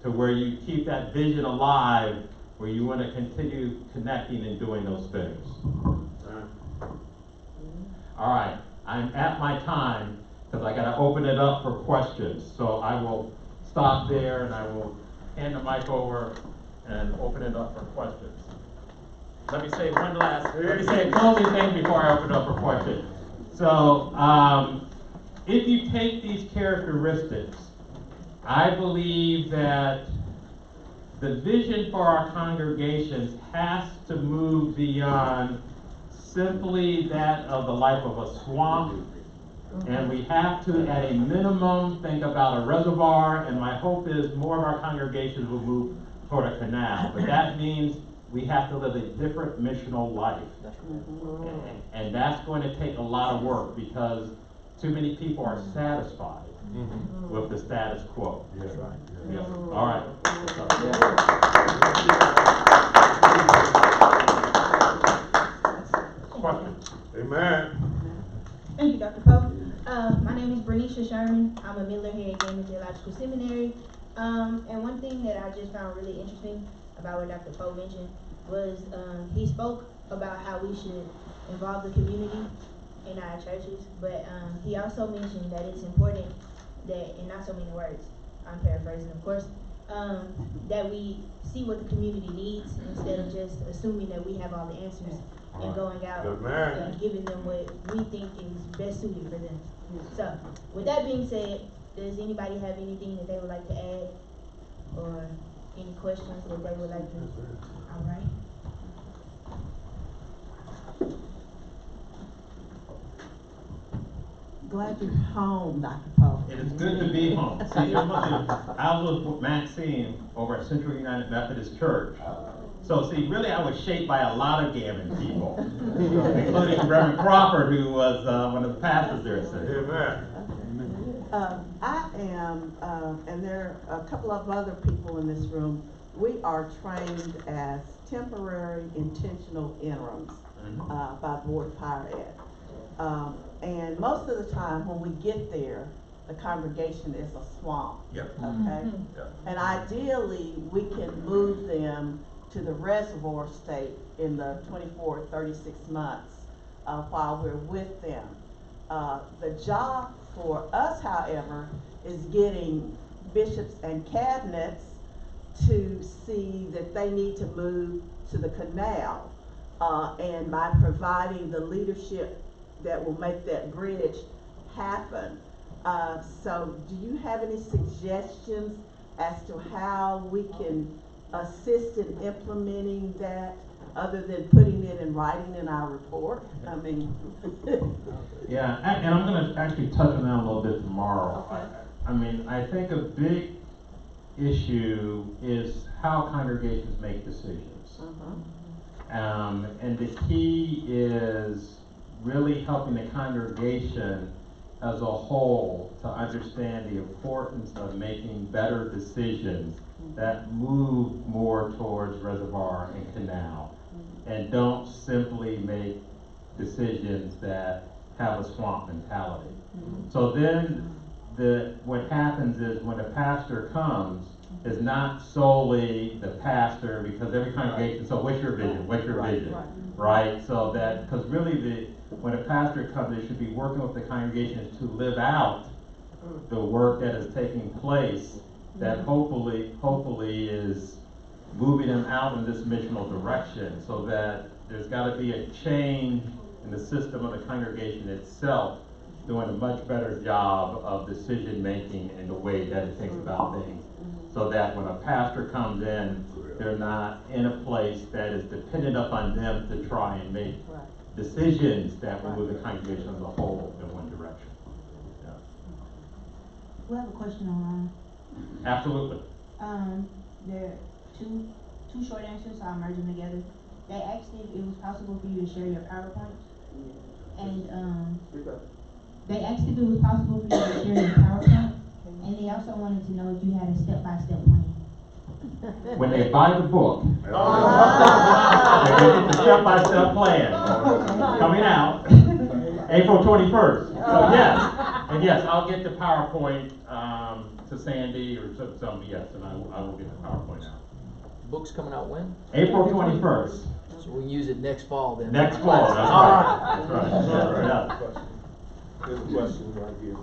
to where you keep that vision alive, where you want to continue connecting and doing those things. All right, I'm at my time because I got to open it up for questions. So I will stop there and I will hand the mic over and open it up for questions. Let me say a closing thing before I open it up for questions. So, if you take these characteristics, I believe that the vision for our congregations has to move beyond simply that of the life of a swamp. And we have to, at a minimum, think about a reservoir, and my hope is more of our congregations will move toward a canal. But that means we have to live a different missional life. And that's going to take a lot of work because too many people are satisfied with the status quo. Yes. Yes. All right. Question. Amen. Thank you, Dr. Poe. My name is Bernicia Sherman. I'm a Miller here at Gammon Theological Seminary. And one thing that I just found really interesting about what Dr. Poe mentioned was he spoke about how we should involve the community in our churches, but he also mentioned that it's important that, in not so many words, I'm paraphrasing of course, that we see what the community needs instead of just assuming that we have all the answers and going out and giving them what we think is best suited for them. So, with that being said, does anybody have anything that they would like to add or any questions that they would like to? All right. Glad you're home, Dr. Poe. It is good to be home. See, I was with Maxine over at Central United Methodist Church. So see, really I was shaped by a lot of Gammon people, including Reverend Crawford, who was one of the pastors there at Central. I am, and there are a couple of other people in this room, we are trained as temporary intentional interims by Board of Higher Ed. And most of the time when we get there, the congregation is a swamp. Yep. Okay? Yep. And ideally, we can move them to the reservoir state in the 24, 36 months while we're with them. The job for us, however, is getting bishops and cabinets to see that they need to move to the canal. And by providing the leadership that will make that bridge happen. So do you have any suggestions as to how we can assist in implementing that other than putting it in writing in our report? I mean. Yeah, and I'm going to actually touch on that a little bit tomorrow. Okay. I mean, I think a big issue is how congregations make decisions. And the key is really helping the congregation as a whole to understand the importance of making better decisions that move more towards reservoir and canal, and don't simply make decisions that have a swamp mentality. So then what happens is when a pastor comes, is not solely the pastor, because every congregation, so what's your vision, what's your vision? Right, so that, because really when a pastor comes, they should be working with the congregation to live out the work that is taking place, that hopefully is moving them out in this missional direction, so that there's got to be a change in the system of the congregation itself, doing a much better job of decision making in the way that it thinks about things, so that when a pastor comes in, they're not in a place that is dependent upon them to try and make decisions that will move the congregation as a whole in one direction. Yeah. We have a question online. Absolutely. There are two short answers, so I'll merge them together. They asked if it was possible for you to share your PowerPoint. And they asked if it was possible for you to share your PowerPoint. And they also wanted to know if you had a step-by-step plan. When they buy the book, they get the step-by-step plan coming out April 21st. So yes, I'll get the PowerPoint to Sandy or some yes, and I will get the PowerPoint out. Book's coming out when? April 21st. So we can use it next fall then. Next fall, that's right. That's right. Yeah. There's a question right here.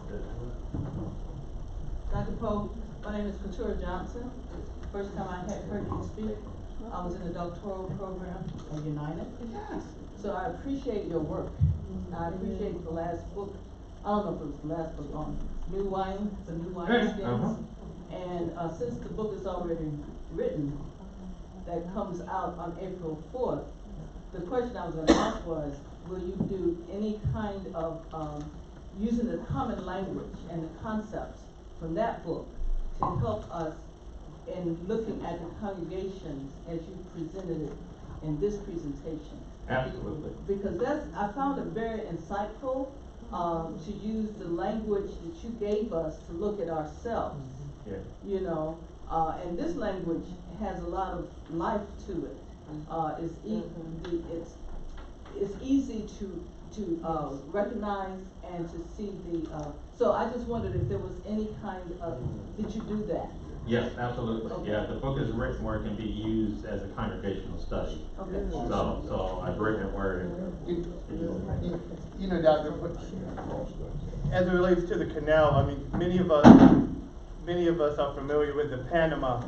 Dr. Pope, my name is Couture Johnson. First time I had heard you speak, I was in the doctoral program at United. So I appreciate your work. I appreciate the last book. I don't know if it was the last book on new wine, the new wine skins. And since the book is already written, that comes out on April 4th, the question I was going to ask was, will you do any kind of using the common language and the concepts from that book to help us in looking at the congregations as you presented it in this presentation? Absolutely. Because I found it very insightful to use the language that you gave us to look at ourselves. Yeah. You know, and this language has a lot of life to it. It's easy to recognize and to see the. So I just wondered if there was any kind of. Did you do that? Yes, absolutely. Okay. Yeah, the book is written where it can be used as a congregational study. Okay. So I've written it where You know, Doctor, as it relates to the canal, I mean, many of us are familiar with the Panama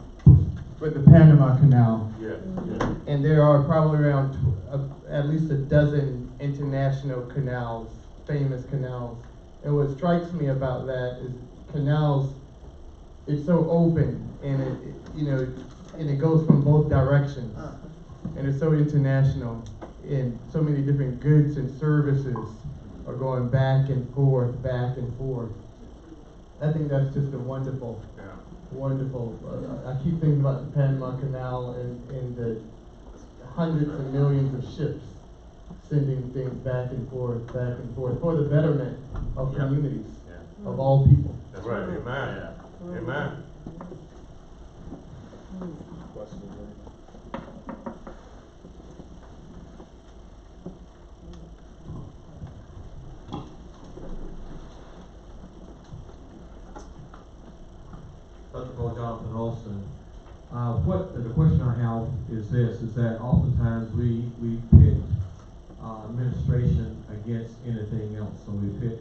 Canal. Yeah. And there are probably around at least a dozen international canals, famous canals. And what strikes me about that is canals, it's so open, and it goes from both directions. And it's so international, and so many different goods and services are going back and forth, back and forth. I think that's just a wonderful. I keep thinking about the Panama Canal and the hundreds of millions of ships sending things back and forth for the betterment of communities, of all people. That's right, amen. Yeah. Amen. Dr. Jonathan Olson. The question I have is this, is that oftentimes we pit administration against anything else. So we pit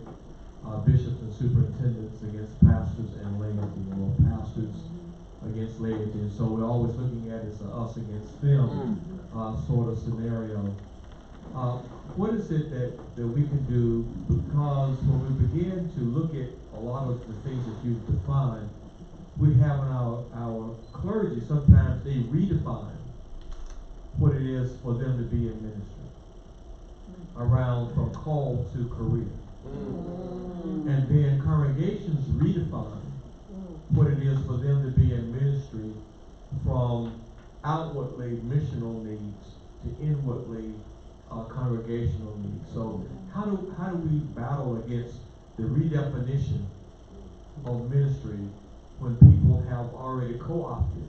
bishops and superintendents against pastors and laity, or pastors against laity. And so we're always looking at it as us against them sort of scenario. What is it that we can do? Because when we begin to look at a lot of the things that you've defined, we have in our clergy, sometimes they redefine what it is for them to be in ministry around from call to career. And then congregations redefine what it is for them to be in ministry from outwardly missional needs to inwardly congregational needs. So how do we battle against the redefinition of ministry when people have already co-opted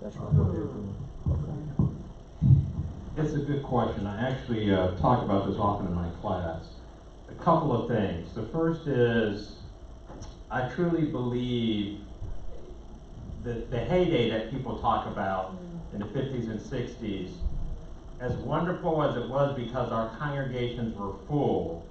what they're doing? It's a good question. I actually talk about this often in my class. A couple of things. The first is, I truly believe the heyday that people talk about in the 50s and 60s, as wonderful as it was because our congregations were full,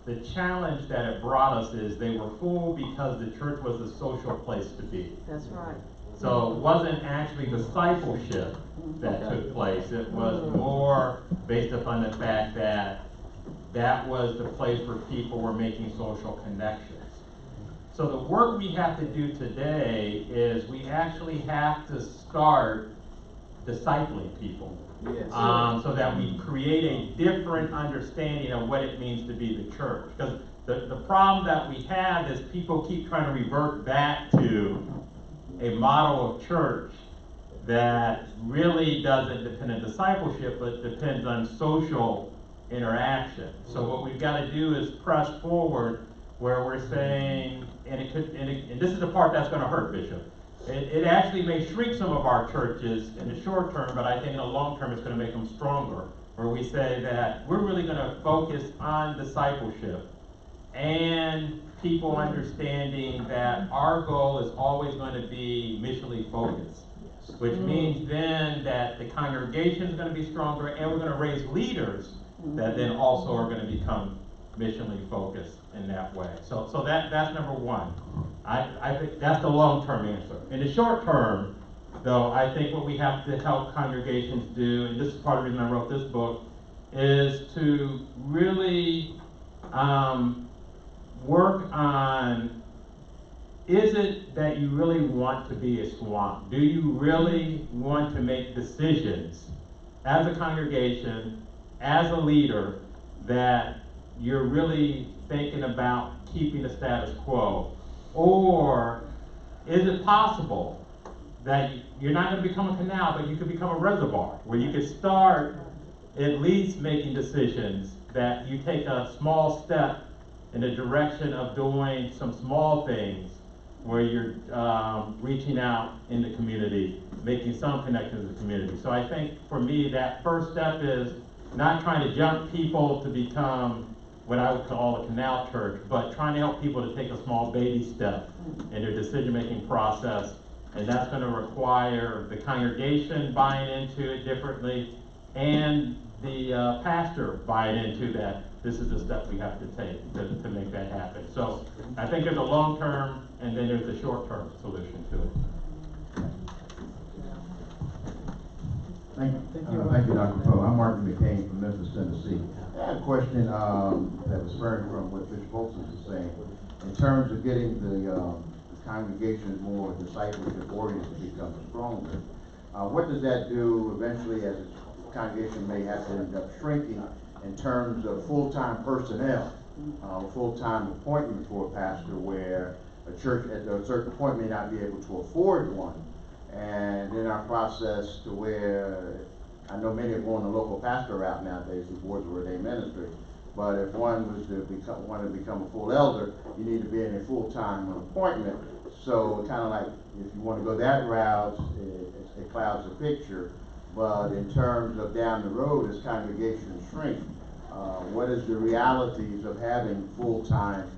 the challenge that it brought us is they were full because the church was a social place to be. That's right. So it wasn't actually discipleship that took place. It was more based upon the fact that that was the place where people were making social connections. So the work we have to do today is we actually have to start discipling people. Yes. So that we create a different understanding of what it means to be the church. Because the problem that we have is people keep trying to revert back to a model of church that really doesn't depend on discipleship, but depends on social interaction. So what we've got to do is press forward where we're saying, and this is the part that's going to hurt, Bishop. It actually may shrink some of our churches in the short term, but I think in the long term it's going to make them stronger, where we say that we're really going to focus on discipleship and people understanding that our goal is always going to be missionally focused, which means then that the congregation is going to be stronger, and we're going to raise leaders that then also are going to become missionally focused in that way. So that's number one. I think that's the long-term answer. In the short term, though, I think what we have to help congregations do, and this is part of the reason I wrote this book, is to really work on, is it that you really want to be a swamp? Do you really want to make decisions as a congregation, as a leader, that you're really thinking about keeping the status quo? Or is it possible that you're not going to become a canal, but you could become a reservoir, where you could start at least making decisions that you take a small step in the direction of doing some small things where you're reaching out in the community, making some connections in the community. So I think for me, that first step is not trying to jump people to become what I would call a canal church, but trying to help people to take a small baby step in their decision-making process. And that's going to require the congregation buying into it differently, and the pastor buying into that. This is the step we have to take to make that happen. So I think there's a long-term, and then there's a short-term solution to it. Thank you, Dr. Poe. I'm Martin McCain from Memphis, Tennessee. I have a question that was spurred from what Bishop Olson was saying. In terms of getting the congregation more discipleship oriented to become stronger, what does that do eventually, as a congregation may have to end up shrinking in terms of full-time personnel, full-time appointment for a pastor, where a church at a certain point may not be able to afford one? And in our process to where, I know many are going the local pastor route nowadays, who boards of ordained ministry, but if one was to become a full elder, you need to be in a full-time appointment. So kind of like, if you want to go that route, it clouds the picture. But in terms of down the road, as congregations shrink, what is the realities of having full-time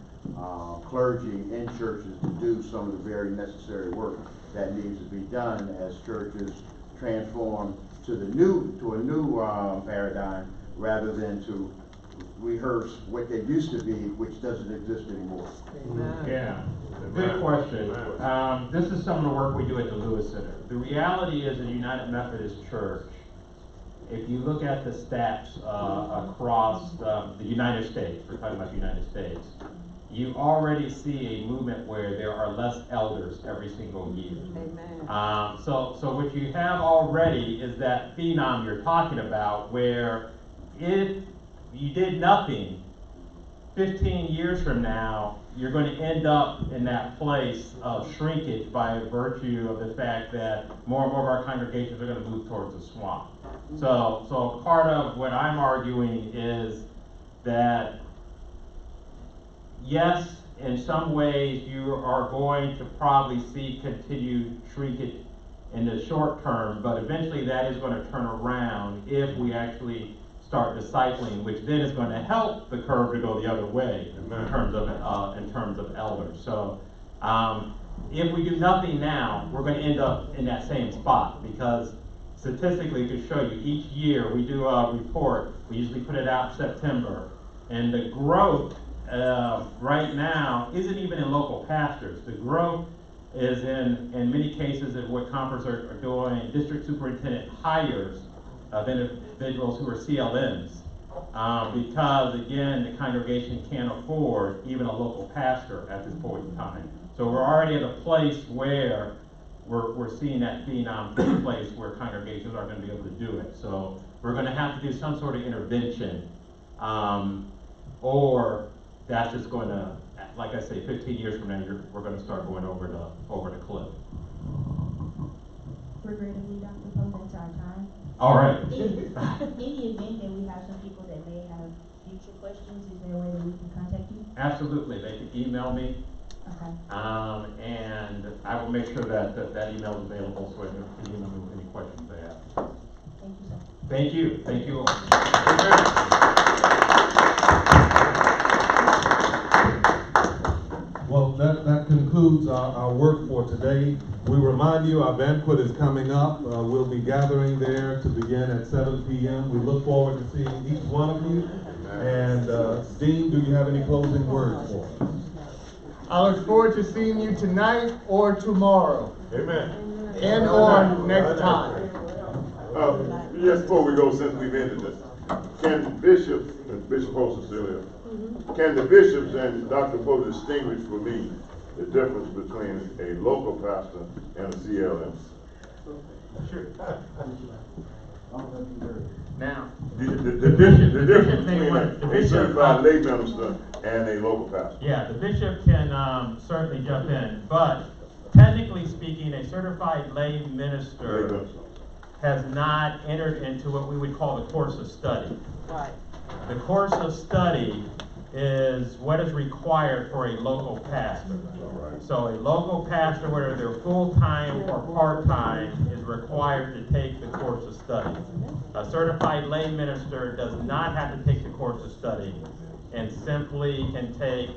clergy in churches to do some of the very necessary work that needs to be done as churches transform to a new paradigm, rather than to rehearse what they used to be, which doesn't exist anymore? Yeah, good question. This is some of the work we do at the Lewis Center. The reality is, in United Methodist Church, if you look at the stats across the United States, we're talking about the United States, you already see a movement where there are less elders every single year. Amen. So what you have already is that phenom you're talking about, where if you did nothing, 15 years from now, you're going to end up in that place of shrinkage by virtue of the fact that more and more of our congregations are going to move towards the swamp. So part of what I'm arguing is that, yes, in some ways you are going to probably see continued shrinkage in the short term, but eventually that is going to turn around if we actually start discipling, which then is going to help the curve to go the other way in terms of elders. So if we do nothing now, we're gonna end up in that same spot, because statistically, to show you, each year we do a report, we usually put it out in September, and the growth right now isn't even in local pastors. The growth is in many cases of what conference are doing, district superintendent hires of individuals who are CLMs. Because again, the congregation can't afford even a local pastor at this point in time. So we're already at a place where we're seeing that phenom take place where congregations aren't going to be able to do it. So we're going to have to do some sort of intervention, or that's just going to, like I say, 15 years from now, we're going to start going over the cliff. Regrettably, Dr. Poe, that's our time. All right. In the event that we have some people that may have future questions, is there a way that we can contact you? Absolutely. They can email me. Okay. And I will make sure that email is available so they can email me with any questions they have. Thank you, sir. Thank you. Thank you all. Well, that concludes our work for today. We remind you our banquet is coming up. We'll be gathering there to begin at 7 p.m. We look forward to seeing each one of you. And Dean, do you have any closing words for us? I look forward to seeing you tonight or tomorrow. Amen. And or next time. Just before we go, since we've ended this, can bishops, and Bishop Olson still here, can the bishops and Dr. Poe distinguish for me the difference between a local pastor and a CLM? Sure. Now, The difference between a certified lay minister and a local pastor. Yeah, the bishop can certainly jump in, but technically speaking, a certified lay minister has not entered into what we would call the course of study. Right. The course of study is what is required for a local pastor. So a local pastor, whether they're full-time or part-time, is required to take the course of study. A certified lay minister does not have to take the course of study and simply can take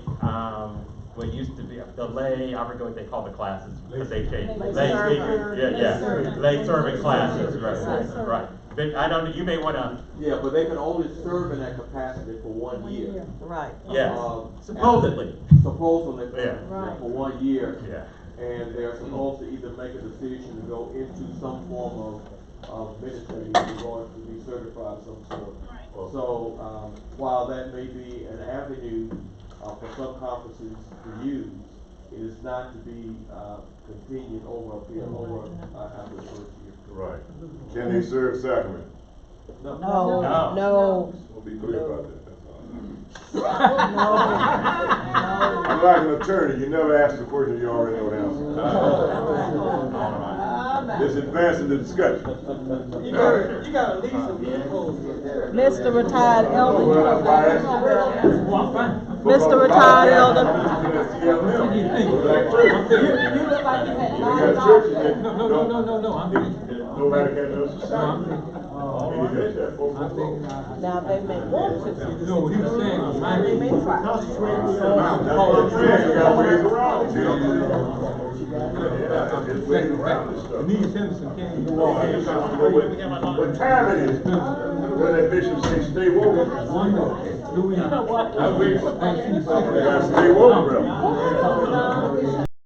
what used to be the lay, I forget what they call the classes, but they changed. Lay speaker, lay serving classes, right. But I don't, you may want to. Yeah, but they can only serve in that capacity for 1 year. Right. Yes. Supposedly. Supposedly Yeah. for 1 year. Yeah. And they're supposed to either make a decision to go into some form of ministry in order to be certified of some sort. So while that may be an avenue for some conferences to use, it is not to be continued over after the first year. Right. Can they serve sacrament? No. No. We'll be clear about that. No. I'm like an attorney, you never ask the question you already know the answer. Just advancing the discussion. You got at least some loopholes. Mr. Retired Elder. Well, that's why I asked you. Mr. Retired Elder. You look like you had No. Nobody can do this. Now they may want to. No, what he was saying was my They may try. Denise Henderson came to walk. What time it is? When that bishop say stay woke. One minute. You gotta stay woke, bro.